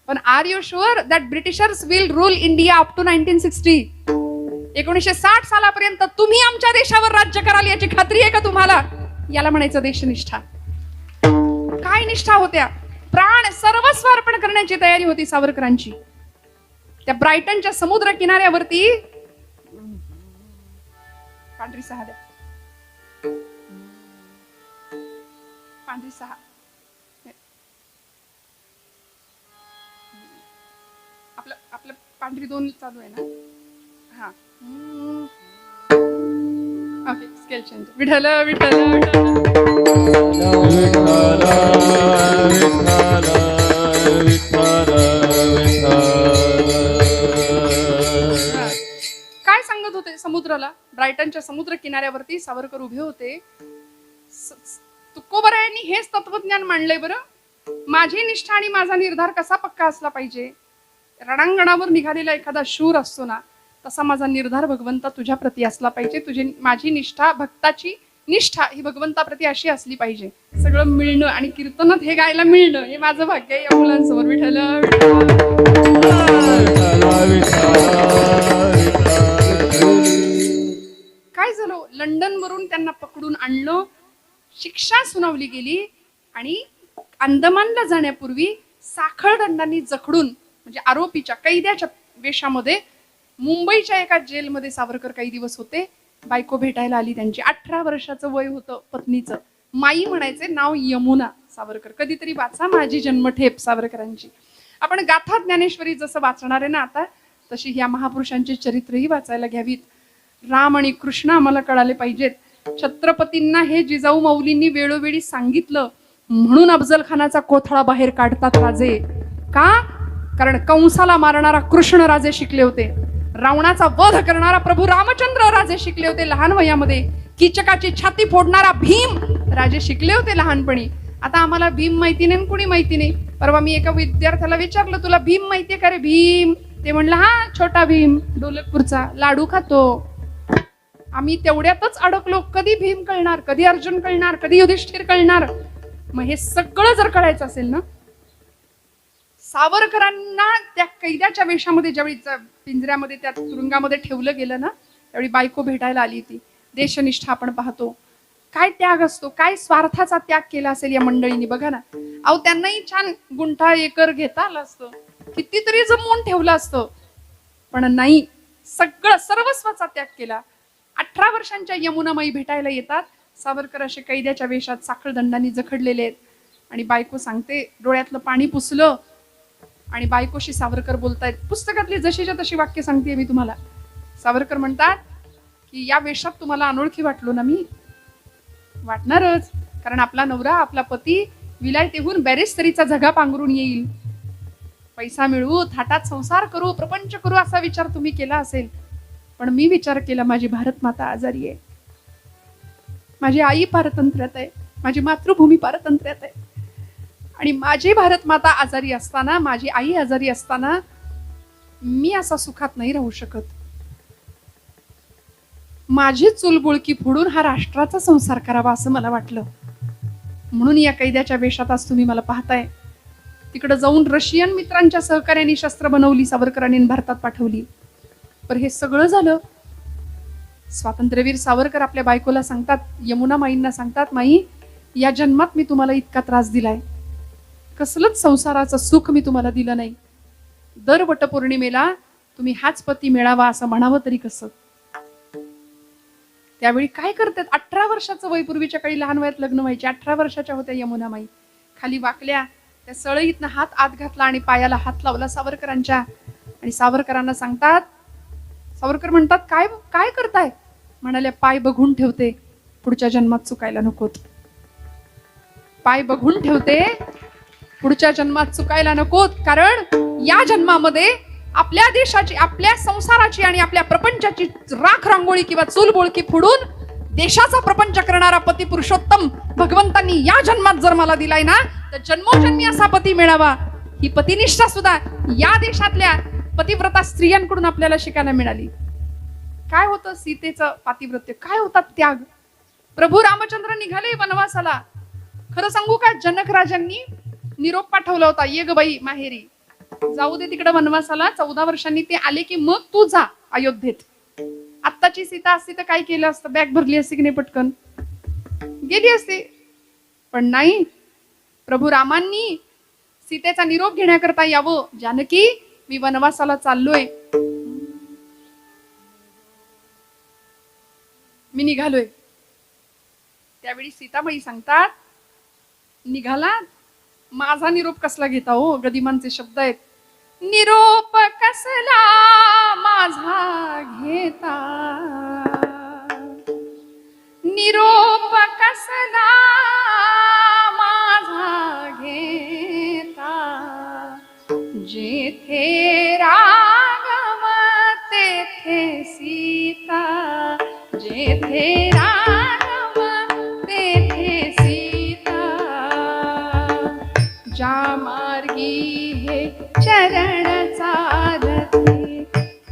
पण are you sure that Britishers will rule India up to 1960? 1960 सालापर्यंत तुम्ही आमच्या देशावर राज्य कराल याची खात्री आहे का तुम्हाला? याला म्हणायचं देशनिष्ठा. काय निष्ठा होत्या. प्राण सर्वस्व अर्पण करण्याची तयारी होती सावरकरांची. त्या ब्रायटनच्या समुद्र किनाऱ्यावरती पांढरी सहा द्या, पांढरी सहा. आपलं पांढरी 2 चालू आहे ना? हा, okay. Scale change. Vitthal Vitthal काय सांगत होते समुद्राला? ब्रायटनच्या समुद्र किनाऱ्यावरती सावरकर उभे होते. तुकोबरायांनी हेच तत्वज्ञान मांडलंय. बरं, माझी निष्ठा आणि माझा निर्धार कसा पक्का असला पाहिजे. रणांगणावर निघालेला एखादा शूर असतो ना, तसा माझा निर्धार भगवंता तुझ्या प्रती असला पाहिजे. माझी निष्ठा, भक्ताची निष्ठा ही भगवंताप्रती अशी असली पाहिजे. सगळं मिळणं आणि कीर्तनात हे गायला मिळणं हे माझं भाग्य आहे. या मुलांसमोर विठ्ठल. काय झालं? लंडन वरून त्यांना पकडून आणलं, शिक्षा सुनावली गेली आणि अंदमानला जाण्यापूर्वी साखळ दंडांनी जखडून, म्हणजे आरोपीच्या, कैद्याच्या वेशामध्ये मुंबईच्या एका जेलमध्ये सावरकर काही दिवस होते. बायको भेटायला आली त्यांची. 18 वर्षाचं वय होतं पत्नीचं. माई म्हणायचे, नाव यमुना सावरकर. कधीतरी वाचा माझी जन्मठेप सावरकरांची. आपण गाथा ज्ञानेश्वरी जसं वाचणार आहे ना आता, तशी ह्या महापुरुषांची चरित्रही वाचायला घ्यावीत. राम आणि कृष्ण आम्हाला कळाले पाहिजेत. छत्रपतींना हे जिजाऊ माऊलींनी वेळोवेळी सांगितलं म्हणून अफजल खानाचा कोथळा बाहेर काढतात राजे. का? कारण कंसाला मारणारा कृष्ण राजे शिकले होते, रावणाचा वध करणारा प्रभू रामचंद्र राजे शिकले होते लहान वयामध्ये, कीचकाची छाती फोडणारा भीम राजे शिकले होते लहानपणी. आता आम्हाला भीम माहिती नाही, कुणी माहिती नाही. परवा मी एका विद्यार्थ्याला विचारलं, तुला भीम माहितीये का रे? भीम. ते म्हणलं, हा छोटा भीम डोलकपूरचा लाडू खातो. आम्ही तेवढ्यातच अडकलो. कधी भीम कळणार, कधी अर्जुन कळणार, कधी युधिष्ठिर कळणार? मग हे सगळं जर कळायचं असेल ना, सावरकरांना त्या कैद्याच्या वेशामध्ये ज्यावेळी पिंजऱ्यामध्ये त्या तुरुंगामध्ये ठेवलं गेलं ना, त्यावेळी बायको भेटायला आली ती. देशनिष्ठा आपण पाहतो, काय त्याग असतो, काय स्वार्थाचा त्याग केला असेल या मंडळींनी. बघा ना, अहो त्यांनाही छान गुंठा एकर घेता आलं असतं, कितीतरी जमवून ठेवलं असतं, पण नाही, सगळं सर्वस्वाचा त्याग केला. 18 वर्षांच्या यमुनामाई भेटायला येतात. सावरकर असे कैद्याच्या वेशात साखळदंडांनी जखडलेले आहेत. आणि बायको सांगते, डोळ्यातलं पाणी पुसलं आणि बायकोशी सावरकर बोलतायत. पुस्तकातली जशीच्या तशी वाक्य सांगते मी तुम्हाला. सावरकर म्हणतात की या वेशात तुम्हाला अनोळखी वाटलो ना मी? वाटणारच, कारण आपला नवरा, आपला पती विलायतेहून बॅरिस्टरीचा झगा पांघरून येईल. पैसा मिळवू, थाटात संसार करू, प्रपंच करू असा विचार तुम्ही केला असेल, पण मी विचार केला, माझी भारत माता आजारी आहे, माझी आई पारतंत्र्यात आहे, माझी मातृभूमी पारतंत्र्यात आहे. आणि माझी भारत माता आजारी असताना, माझी आई आजारी असताना मी असा सुखात नाही राहू शकत. माझी चुलबुळकी फोडून हा राष्ट्राचा संसार करावा असं मला वाटलं. म्हणून या कैद्याच्या वेशात आज तुम्ही मला पाहताय. तिकडे जाऊन रशियन मित्रांच्या सहकार्याने शस्त्र बनवली, सावरकरांनी भारतात पाठवली. पण हे सगळं झालं. स्वातंत्र्यवीर सावरकर आपल्या बायकोला सांगतात, यमुना माईंना सांगतात, माई, या जन्मात मी तुम्हाला इतका त्रास दिलाय, कसलंच संसाराचं सुख मी तुम्हाला दिलं नाही. दर वटपौर्णिमेला तुम्ही हाच पती मिळावा असं म्हणावं तरी कसं? त्यावेळी काय करतात? 18 वर्षाचं वय, पूर्वीच्या काळी लहान वयात लग्न व्हायचे. 18 वर्षाच्या होत्या यमुनामाई. खाली वाकल्या, त्या सळईतनं हात आत घातला आणि पायाला हात लावला सावरकरांच्या. आणि सावरकरांना सांगतात, सावरकर म्हणतात, काय काय करताय? म्हणाल्या, पाय बघून ठेवते, पुढच्या जन्मात चुकायला नकोत. पाय बघून ठेवते, पुढच्या जन्मात चुकायला नकोत. कारण या जन्मामध्ये आपल्या देशाची, आपल्या संसाराची आणि आपल्या प्रपंचाची राख रांगोळी किंवा चूलबोळकी फोडून देशाचा प्रपंच करणारा पती पुरुषोत्तम भगवंतांनी या जन्मात जर मला दिलाय ना, तर जन्मोजन्मी असा पती मिळावा. ही पतिनिष्ठा सुद्धा या देशातल्या पतिव्रता स्त्रियांकडून आपल्याला शिकायला मिळाली. काय होतं सीतेचं पातिव्रत्य, काय होता त्याग. प्रभू रामचंद्र निघाले वनवासाला. खरं सांगू का, जनक राजांनी निरोप पाठवला होता, ये ग बाई माहेरी, जाऊ दे तिकडे वनवासाला. 14 वर्षांनी ते आले की मग तू जा अयोध्येत. आत्ताची सीता असती तर काय केलं असतं? बॅग भरली असती की नाही, पटकन गेली असती. पण नाही, प्रभू रामांनी सीतेचा निरोप घेण्याकरता यावं. जानकी, मी वनवासाला चाललोय, मी निघालोय. त्यावेळी सीताबाई सांगतात, निघाला, माझा निरोप कसला घेता हो? गदिमांचे शब्द आहेत, निरोप कसला माझा घेता, निरोप कसला माझा घेता, जेथे राघव तेथे सीता, जेथे राघव तेथे सीता, ज्या मार्गी हे चरण चालते,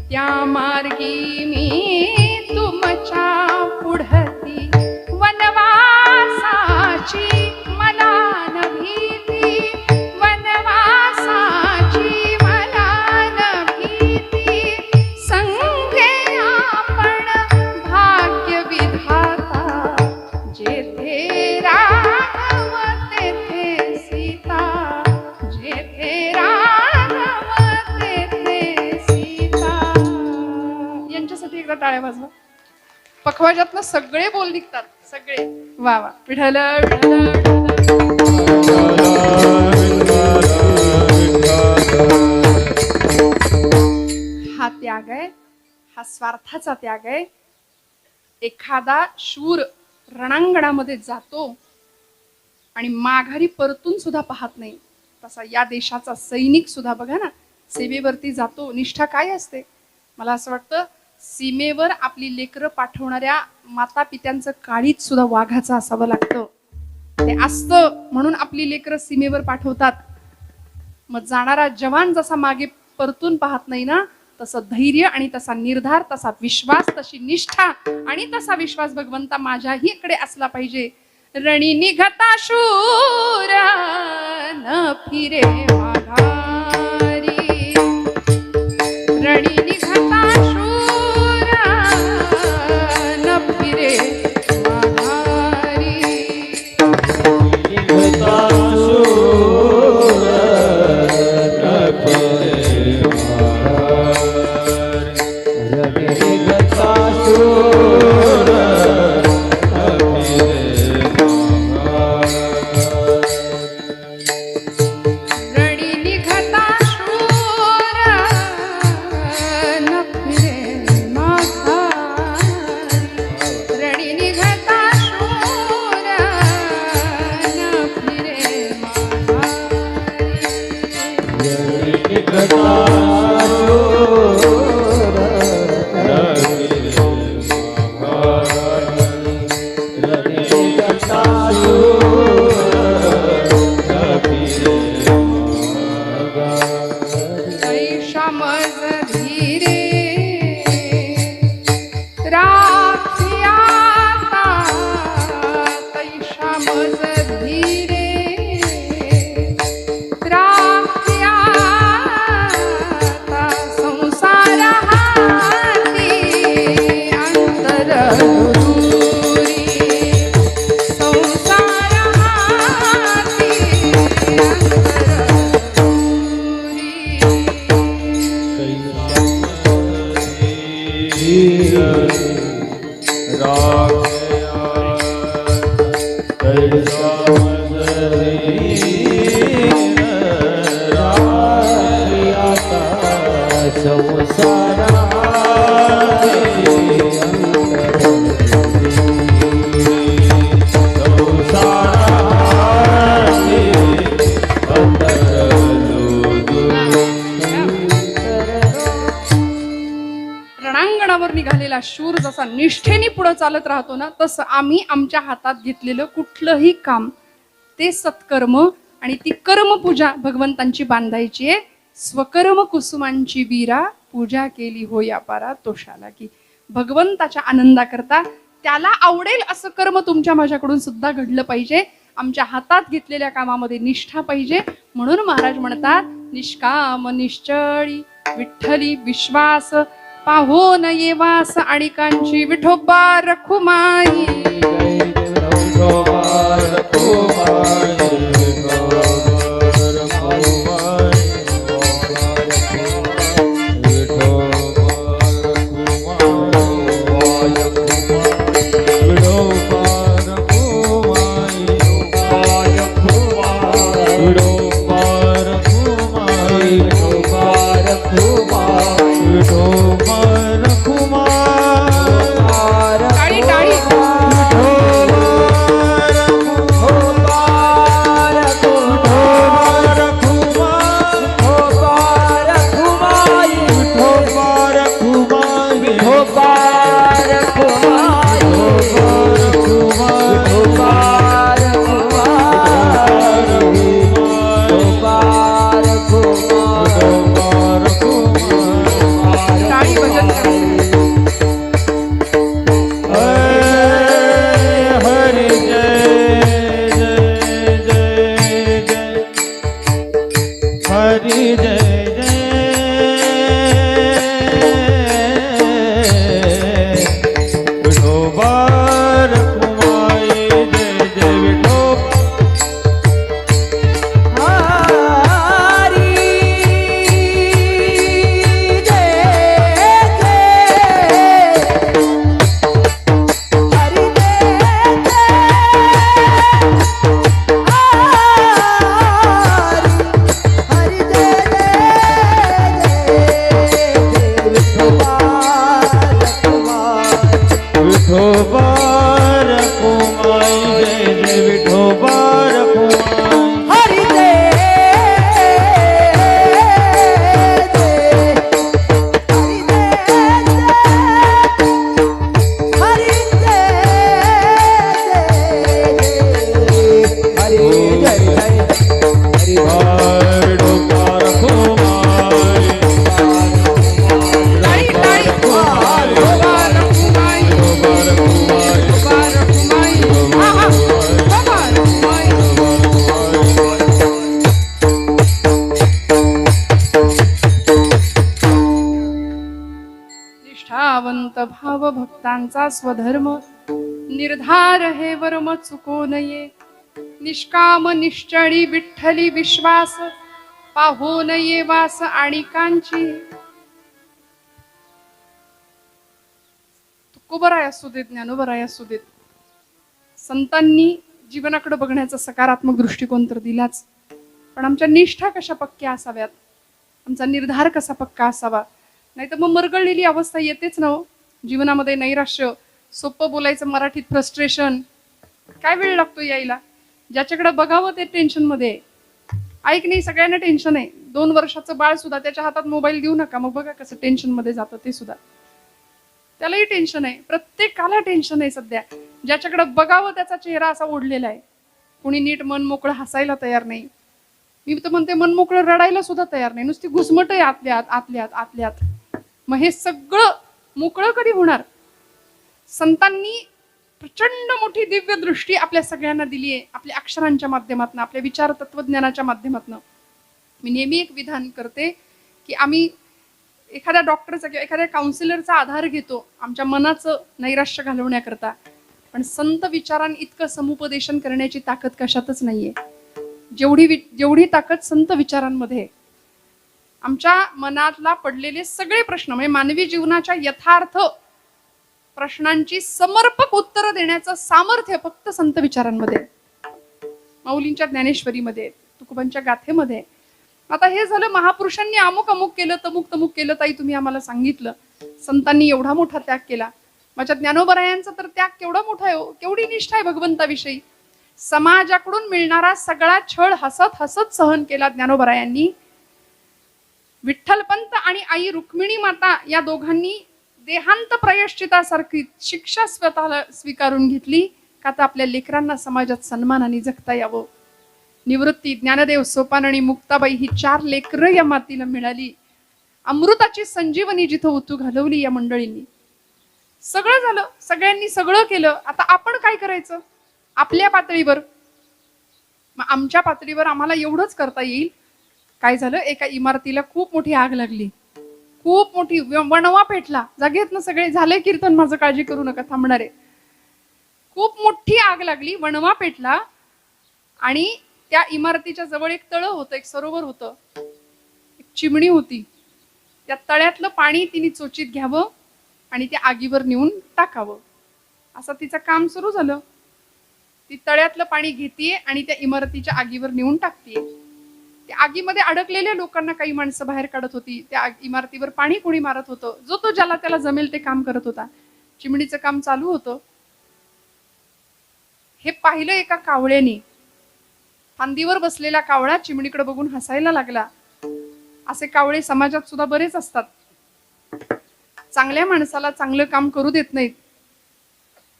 त्या मार्गी मी तुमच्या पुढती, वनवासाची मला न भीती, वनवासाची मला न भीती, संगे आपण भाग्य विधाता, जेथे राघव तेथे सीता, जेथे राघव तेथे सीता. यांच्यासाठी एकदा टाळ्या वाजवा. पखवाजातनं सगळे बोल निघतात, सगळे. वा वा. विठ्ठल विठ्ठल विठ्ठल. हा त्याग आहे, हा स्वार्थाचा त्याग आहे. एखादा शूर रणांगणामध्ये जातो आणि माघारी परतून सुद्धा पाहत नाही, तसा या देशाचा सैनिक सुद्धा बघा ना, सेवेवरती जातो. निष्ठा काय असते? मला असं वाटतं सीमेवर आपली लेकरं पाठवणाऱ्या माता पित्यांचं काळीच सुद्धा वाघाचं असावं लागतं. ते असतं म्हणून आपली लेकरं सीमेवर पाठवतात. मग जाणारा जवान जसा मागे परतून पाहत नाही ना, तसं धैर्य आणि तसा निर्धार, तसा विश्वास, तशी निष्ठा आणि तसा विश्वास भगवंता माझ्याही इकडे असला पाहिजे. रणी निघता शूर न फिरे माघारी, रणी निघता शूर न फिरे माघारी. रणांगणावर निघालेला शूर जसा निष्ठेने पुढे चालत राहतो ना, तसं आम्ही आमच्या हातात घेतलेलं कुठलंही काम ते सत्कर्म आणि ती कर्मपूजा भगवंतांची बांधायची आहे. स्वकर्म कुसुमांची वीरा पूजा केली हो या पारा तोषाला की. भगवंताच्या आनंदाकरता त्याला आवडेल असं कर्म तुमच्या माझ्याकडून सुद्धा घडलं पाहिजे. आमच्या हातात घेतलेल्या कामामध्ये निष्ठा पाहिजे. म्हणून महाराज म्हणतात निष्काम निश्चळी विठ्ठली विश्वास पाहो न येवास आणिकांची विठोबा रखुमाई. निष्ठावंत भाव भक्तांचा स्वधर्म निर्धार हे वर्म चुको नये निष्काम निश्चळी विठ्ठली विश्वास पाहो नये वास आणिकांची तुकोबराय असू देत ज्ञानोबराय असू देत संतांनी जीवनाकडे बघण्याचा सकारात्मक दृष्टिकोन तर दिलाच, पण आमच्या निष्ठा कशा पक्क्या असाव्यात, आमचा निर्धार कसा पक्का असावा, नाही तर मग मरगळलेली अवस्था येतेच ना हो जीवनामध्ये. नैराश्य, सोपं बोलायचं मराठीत फ्रस्ट्रेशन, काय वेळ लागतो यायला. ज्याच्याकडे बघावं ते टेन्शन मध्ये. ऐक नाही, सगळ्यांना टेन्शन आहे. 2 वर्षाचं बाळ सुद्धा त्याच्या हातात मोबाईल देऊ नका, मग बघा कसं टेन्शन मध्ये जातं ते सुद्धा. त्यालाही टेन्शन आहे, प्रत्येकाला टेन्शन आहे सध्या. ज्याच्याकडे बघावं त्याचा चेहरा असा ओढलेला आहे. कुणी नीट मन मोकळं हसायला तयार नाही. मी तर म्हणते मन मोकळं रडायला सुद्धा तयार नाही, नुसती घुसमट आहे आतल्यात आतल्यात आतल्यात. मग हे सगळं मोकळं कधी होणार. संतांनी प्रचंड मोठी दिव्य दृष्टी आपल्या सगळ्यांना दिली आहे, आपल्या अक्षरांच्या माध्यमातून, आपल्या विचार तत्वज्ञानाच्या माध्यमातून. मी नेहमी एक विधान करते की आम्ही एखाद्या डॉक्टरचा किंवा एखाद्या काउन्सिलरचा आधार घेतो आमच्या मनाचं नैराश्य घालवण्याकरता, पण संत विचारां इतकं समुपदेशन करण्याची ताकद कशातच नाहीये जेवढी ताकद संत विचारांमध्ये आहे. आमच्या मनातला पडलेले सगळे प्रश्न म्हणजे मानवी जीवनाच्या यथार्थ प्रश्नांची समर्पक उत्तरं देण्याचं सामर्थ्य फक्त संत विचारांमध्ये, माऊलींच्या ज्ञानेश्वरीमध्ये, तुकोबांच्या गाथेमध्ये. आता हे झालं महापुरुषांनी अमुक अमुक केलं, तमुक तमुक केलं. ताई तुम्ही आम्हाला सांगितलं संतांनी एवढा मोठा त्याग केला. माझ्या ज्ञानोबरायांचा तर त्याग केवढा मोठा आहे, केवढी निष्ठा आहे भगवंताविषयी. समाजाकडून मिळणारा सगळा छळ हसत हसत सहन केला ज्ञानोबरायांनी. विठ्ठलपंत आणि आई रुक्मिणी माता या दोघांनी देहांत प्रयश्चितासारखी शिक्षा स्वतःला स्वीकारून घेतली का तर आपल्या लेकरांना समाजात सन्मानाने जगता यावं. निवृत्ती, ज्ञानदेव, सोपान आणि मुक्ताबाई ही 4 लेकरं या मातीला मिळाली. अमृताची संजीवनी जिथं उतू घालवली या मंडळींनी. सगळं झालं, सगळ्यांनी सगळं केलं. आता आपण काय करायचं आपल्या पातळीवर. मग आमच्या पातळीवर आम्हाला एवढंच करता येईल. काय झालं, एका इमारतीला खूप मोठी आग लागली, खूप मोठी, वणवा पेटला. जागेत ना सगळे, झाले कीर्तन माझं, काळजी करू नका, थांबणारे. खूप मोठी आग लागली, वणवा पेटला आणि त्या इमारतीच्या जवळ एक तळं होतं, एक सरोवर होतं, एक चिमणी होती. त्या तळ्यातलं पाणी तिने चोचीत घ्यावं आणि त्या आगीवर नेऊन टाकावं, असं तिचं काम सुरू झालं. ती तळ्यातलं पाणी घेतीये आणि त्या इमारतीच्या आगीवर नेऊन टाकतीये. त्या आगीमध्ये अडकलेल्या लोकांना काही माणसं बाहेर काढत होती. त्या इमारतीवर पाणी कोणी मारत होतं. जो तो ज्याला त्याला जमेल ते काम करत होता. चिमणीचं काम चालू होतं. हे पाहिलं एका कावळ्याने. फांदीवर बसलेला कावळा चिमणीकडे बघून हसायला लागला. असे कावळे समाजात सुद्धा बरेच असतात. चांगल्या माणसाला चांगलं काम करू देत नाहीत.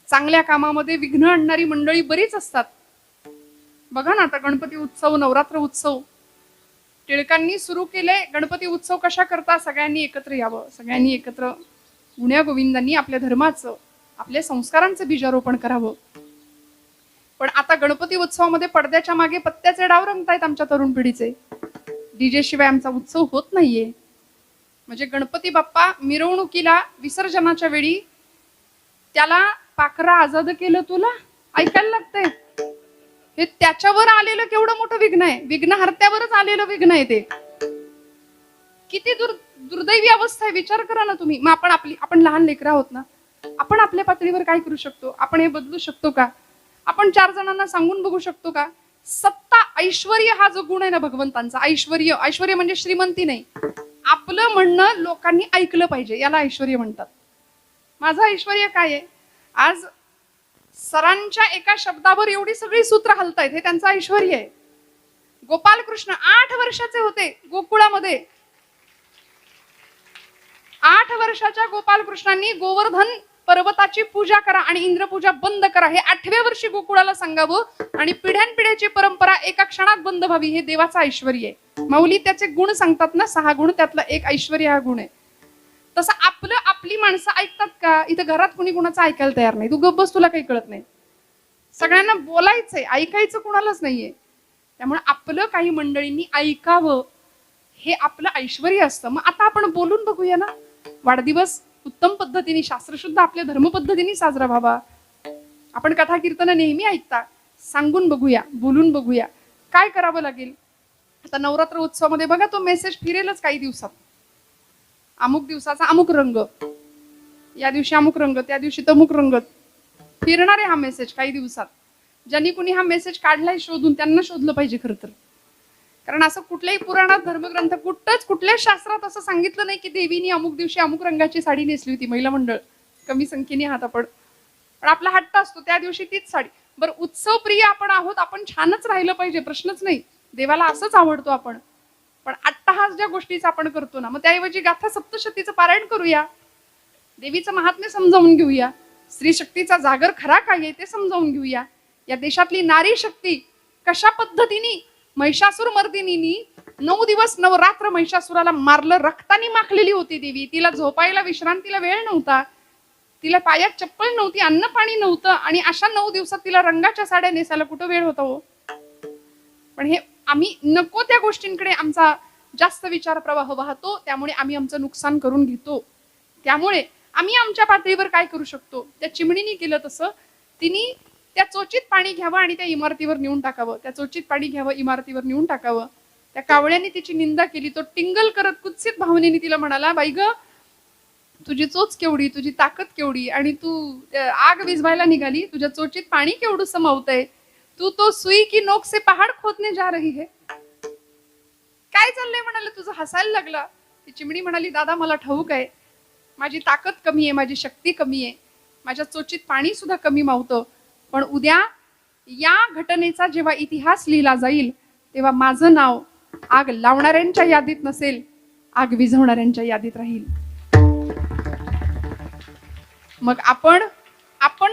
चांगल्या कामामध्ये विघ्न आणणारी मंडळी बरीच असतात. बघा ना, आता गणपती उत्सव, नवरात्र उत्सव टिळकांनी सुरू केले. गणपती उत्सव कशा करता, सगळ्यांनी एकत्र यावं, सगळ्यांनी एकत्र गुण्या गोविंदांनी आपल्या धर्माचं, आपल्या संस्कारांचं बीजारोपण करावं. पण आता गणपती उत्सवामध्ये पडद्याच्या मागे पत्त्याचे डाव रंगतायत आमच्या तरुण पिढीचे. डीजे शिवाय आमचा उत्सव होत नाहीये. म्हणजे गणपती बाप्पा मिरवणुकीला विसर्जनाच्या वेळी त्याला पाखरा आजाद केलं तुला ऐकायला लागतंय. हे त्याच्यावर आलेलं केवढं मोठं विघ्न आहे. विघ्नहर्त्यावरच आलेलं विघ्न आहे ते. किती दुर्दैवी अवस्था आहे, विचार करा ना तुम्ही. मग आपण लहान लेकरं आहोत ना, आपण आपल्या पातळीवर काय करू शकतो? आपण हे बदलू शकतो का? आपण 4 जणांना सांगून बघू शकतो का? सत्ता, ऐश्वर्य हा जो गुण आहे ना भगवंतांचा, ऐश्वर्य म्हणजे श्रीमंती नाही. आपलं म्हणणं लोकांनी ऐकलं पाहिजे, याला ऐश्वर्य म्हणतात. माझं ऐश्वर्य काय आहे? आज सरांच्या एका शब्दावर एवढी सगळी सूत्र हलतायत, हे त्यांचं ऐश्वर्य आहे. गोपालकृष्ण 8 वर्षाचे होते गोकुळामध्ये. 8 वर्षाच्या गोपालकृष्णांनी गोवर्धन पर्वताची पूजा करा आणि इंद्रपूजा बंद करा हे 8व्या वर्षी गोकुळाला सांगावं आणि पिढ्यानपिढ्याची परंपरा एका क्षणात बंद व्हावी, हे देवाचं ऐश्वर्य आहे. माऊली त्याचे गुण सांगतात ना, 6 गुण, त्यातला एक ऐश्वर्य हा गुण आहे. तसं आपली माणसं ऐकतात का? इथं घरात कुणी कुणाचं ऐकायला तयार नाही. तू गप्प बस, तुला काही कळत नाही. सगळ्यांना बोलायचंय, ऐकायचं कुणालाच नाहीये. त्यामुळे आपलं काही मंडळींनी ऐकावं हे आपलं ऐश्वर्य असतं. मग आता आपण बोलून बघूया ना. वाढदिवस उत्तम पद्धतीने शास्त्रशुद्ध आपल्या धर्मपद्धतीने साजरा व्हावा. आपण कथा कीर्तन नेहमी ऐकता. सांगून बघूया, बोलून बघूया काय करावं लागेल. आता नवरात्र उत्सवामध्ये बघा तो मेसेज फिरेलच काही दिवसात. अमुक दिवसाचा अमुक रंग, या दिवशी अमुक रंग, त्या दिवशी तमुक रंग फिरणार आहे हा मेसेज काही दिवसात. ज्यांनी कुणी हा मेसेज काढलाय शोधून त्यांना शोधलं पाहिजे खरं तर. कारण असं कुठल्याही पुराणात धर्मग्रंथ कुठल्याच शास्त्रात असं सांगितलं नाही की देवीनी अमुक दिवशी अमुक रंगाची साडी नेसली होती. महिला मंडळ कमी संख्येने आहात आपण, पण आपला हट्ट असतो त्या दिवशी तीच साडी. बरं उत्सव प्रिय आपण आहोत, आपण छानच राहिलं पाहिजे, प्रश्नच नाही. देवाला असंच आवडतो आपण. पण अट्टहास ज्या गोष्टीचा आपण करतो ना, मग त्याऐवजी गाथा सप्तशतीचं पारायण करूया, देवीचं महात्म्य समजावून घेऊया, स्त्री शक्तीचा जागर खरा काय आहे ते समजावून घेऊया. या देशातली नारी शक्ती कशा पद्धतीने महिषासूर मर्दिनीनी 9 दिवस 9 रात्र महिषासुराला मारलं, रक्तानी माखलेली होती देवी. तिला झोपायला विश्रांतीला वेळ नव्हता, तिला पायात चप्पल नव्हती, अन्न पाणी नव्हतं, आणि अशा 9 दिवसात तिला रंगाच्या साड्या नेसायला कुठं वेळ होता हो. पण हे आम्ही नको त्या गोष्टींकडे आमचा जास्त विचार प्रवाह वाहतो, त्यामुळे आम्ही आमचं नुकसान करून घेतो. त्यामुळे आम्ही आमच्या पातळीवर काय करू शकतो, त्या चिमणीने केलं तसं. तिने त्या चोचीत पाणी घ्यावं आणि त्या इमारतीवर नेऊन टाकावं. त्या चोचीत पाणी घ्यावं, इमारतीवर नेऊन टाकावं. त्या कावळ्याने तिची निंदा केली. तो टिंगल करत कुत्सित भावनेने तिला म्हणाला, बाई ग, तुझी चोच केवढी, तुझी ताकद केवढी, आणि तू आग विझवायला निघाली, तुझ्या चोचीत पाणी केवढं समावतंय, तू तो सुई की नोक से पहाड खोदने जा रही है. काय चाललंय म्हणाले तुझं. हसायला लागला. ती चिमणी म्हणाली, दादा मला ठाऊक आहे, माझी ताकद कमी आहे, माझी शक्ती कमी आहे, माझ्या चोचीत पाणी सुद्धा कमी मावतं, पण उद्या या घटनेचा जेव्हा इतिहास लिहिला जाईल तेव्हा माझं नाव आग लावणाऱ्यांच्या यादीत नसेल, आग विझवणाऱ्यांच्या यादीत राहील. मग आपण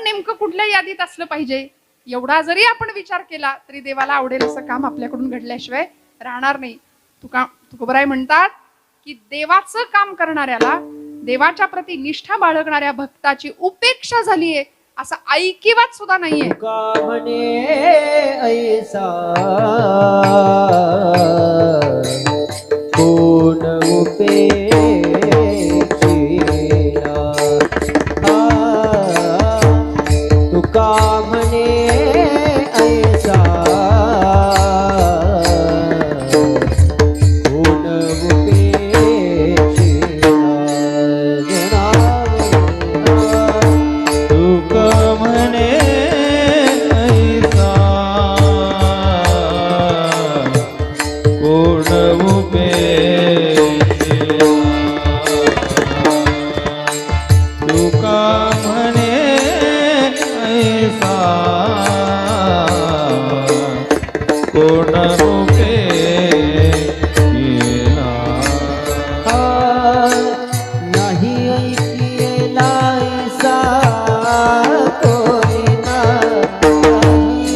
नेमकं कुठल्या यादीत असलं पाहिजे, एवढा जरी आपण विचार केला तरी देवाला आवडेल असं काम आपल्याकडून घडल्याशिवाय राहणार नाही. तुकोबराय म्हणतात की देवाचं काम करणाऱ्याला, देवाच्या प्रती निष्ठा बाळगणाऱ्या भक्ताची उपेक्षा झालीये असं ऐकिवात सुद्धा नाहीये. तुका म्हणे ऐसा कोण उपेक्षिला. तुका म्हणे ऐसा कोण उपेक्षिला. तुका म्हणे ऐसा कोण उपेक्षिला. तुका म्हणे ऐसा कोण उपेक्षिला. नाही ऐकिला ऐसा कोणी नाही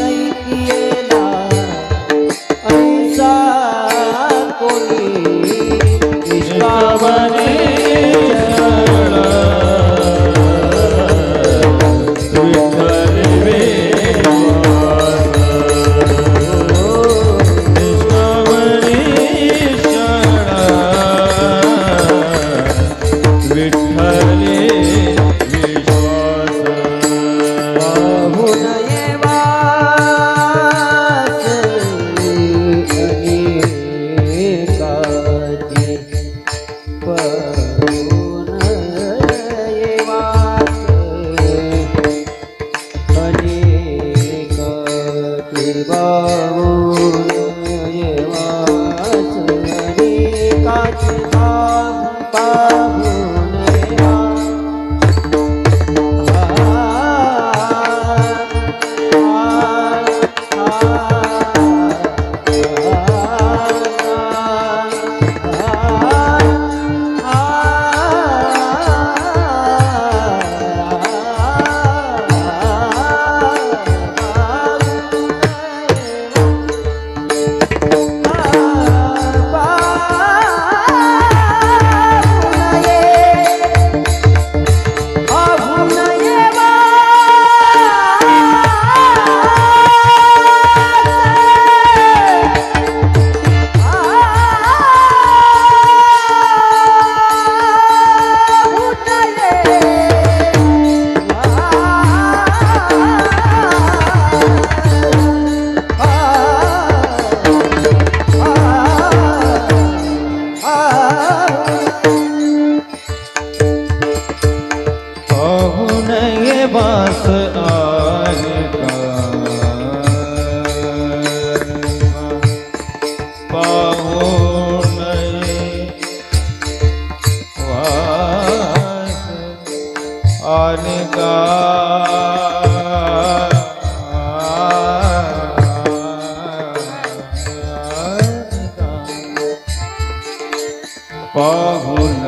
ऐकिला ऐसा कोणी. निष्कामने अनिका पाहुन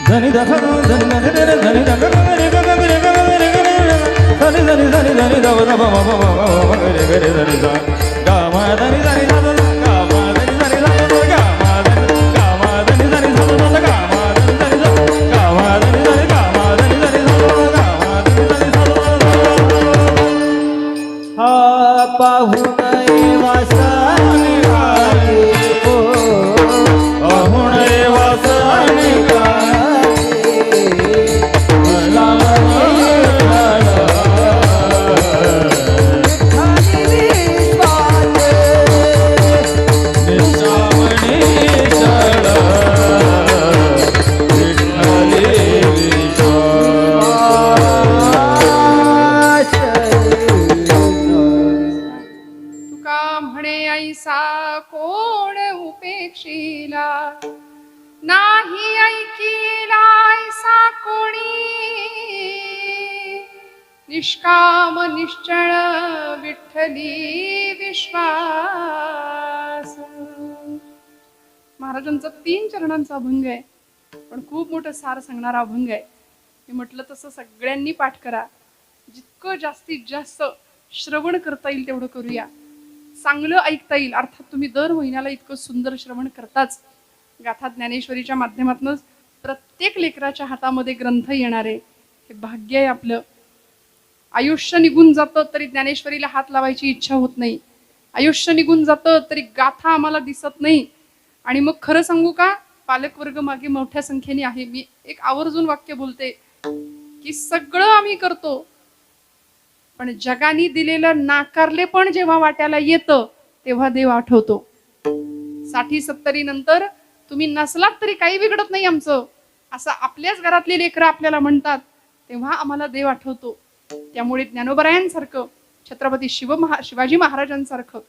धनी धनी धनी धनी धनी धनी धनी धनी धनी धब धब मम मम गरे गरे धनी धा गामा धनी धनी धब गामा धनी धनी धब गामा धनी धनी धब गामा धनी धनी धब गामा धनी धनी गामा धनी धनी धब गामा धनी धनी धब हा पाहुन वासानी हो पाहुन वासानी कोण उपेक्षिला नाही ऐकिला ऐसा कोणी निष्काम निश्चळ विठ्ठली विश्वास. महाराजांचा 3 चरणांचा अभंग आहे पण खूप मोठं सार सांगणारा अभंग आहे. मी म्हटलं तसं सगळ्यांनी पाठ करा. जितकं जास्तीत जास्त श्रवण करता येईल तेवढं करूया. चांगलं ऐकता येईल. अर्थात तुम्ही दर महिन्याला इतकं सुंदर श्रवण करताच. गाथा ज्ञानेश्वरीच्या माध्यमातून प्रत्येक लेकराच्या हातामध्ये ग्रंथ येणारे हे भाग्य आहे आपलं. आयुष्य निघून जातं तरी ज्ञानेश्वरीला हात लावायची इच्छा होत नाही. आयुष्य निघून जातं तरी गाथा आम्हाला दिसत नाही. आणि मग खरं सांगू का, पालकवर्ग मागे मोठ्या संख्येने आहे. मी एक आवर्जून वाक्य बोलते की सगळं आम्ही करतो पण जगाने दिलेलं नाकारले पण जेव्हा वाट्याला येतं तेव्हा देव आठवतो. 60-70 नंतर तुम्ही नसलात तरी काही बिघडत नाही आमचं, असं आपल्याच घरातली लेकरं आपल्याला म्हणतात, तेव्हा आम्हाला देव आठवतो. त्यामुळे ज्ञानोबरायांसारखं, छत्रपती शिवाजी महाराजांसारखं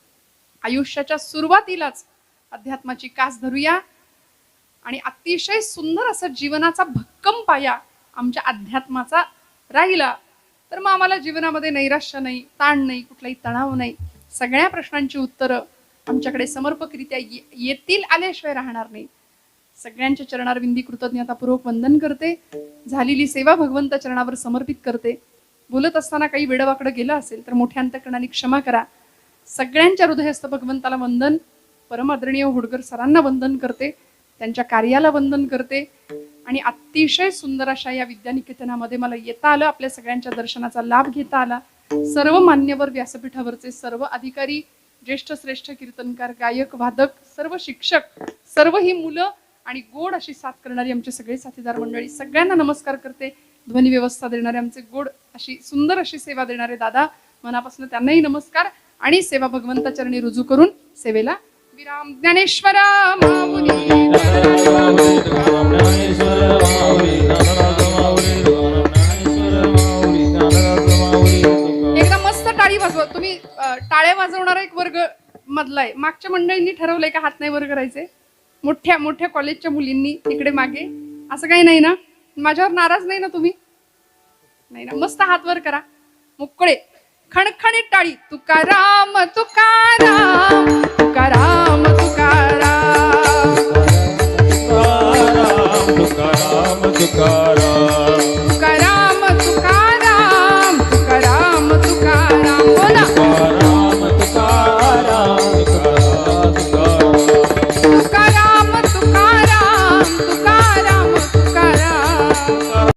आयुष्याच्या सुरुवातीलाच अध्यात्माची कास धरूया आणि अतिशय सुंदर असं जीवनाचा भक्कम पाया आमच्या अध्यात्माचा राहिला तर मग आम्हाला जीवनामध्ये नैराश्य नाही, ताण नाही, कुठलाही तणाव नाही. सगळ्या प्रश्नांची उत्तरं आमच्याकडे समर्पकरित्या येतील, आल्याशिवाय राहणार नाही. सगळ्यांच्या चरणारविंदी कृतज्ञतापूर्वक वंदन करते. झालेली सेवा भगवंत चरणावर समर्पित करते. बोलत असताना काही वेडवाकडं गेलं असेल तर मोठ्या अंतकरणाने क्षमा करा. सगळ्यांच्या हृदयस्थ भगवंताला वंदन, परम आदरणीय होडकर सरांना वंदन करते, त्यांच्या कार्याला वंदन करते. आणि अतिशय सुंदर अशा या विद्यानिकेतनामध्ये मला येता आलं, आपल्या सगळ्यांच्या दर्शनाचा लाभ घेता आला. सर्व मान्यवर व्यासपीठावरचे सर्व अधिकारी, ज्येष्ठ श्रेष्ठ कीर्तनकार, गायक, वादक, सर्व शिक्षक, सर्व ही मुलं आणि गोड अशी साथ करणारी आमचे सगळे साथीदार मंडळी, सगळ्यांना नमस्कार करते. ध्वनी व्यवस्था देणारे आमचे गोड अशी सुंदर अशी सेवा देणारे दादा, मनापासून त्यांनाही नमस्कार. आणि सेवा भगवंता चरणी रुजू करून सेवेला विराम. ज्ञानेश्वर माऊली एकदा मस्त टाळी वाजवा. तुम्ही टाळ्या वाजवणारा एक वर्ग मधला आहे. मागच्या मंडळींनी ठरवलंय का हात नाही वर करायचे? मोठ्या मोठ्या कॉलेजच्या मुलींनी तिकडे मागे, असं काही नाही ना? माझ्यावर नाराज नाही ना तुम्ही? नाही ना? मस्त हात वर करा, मोकळे खणखणीत टाळी. तुकाराम तुकाराम तुकाराम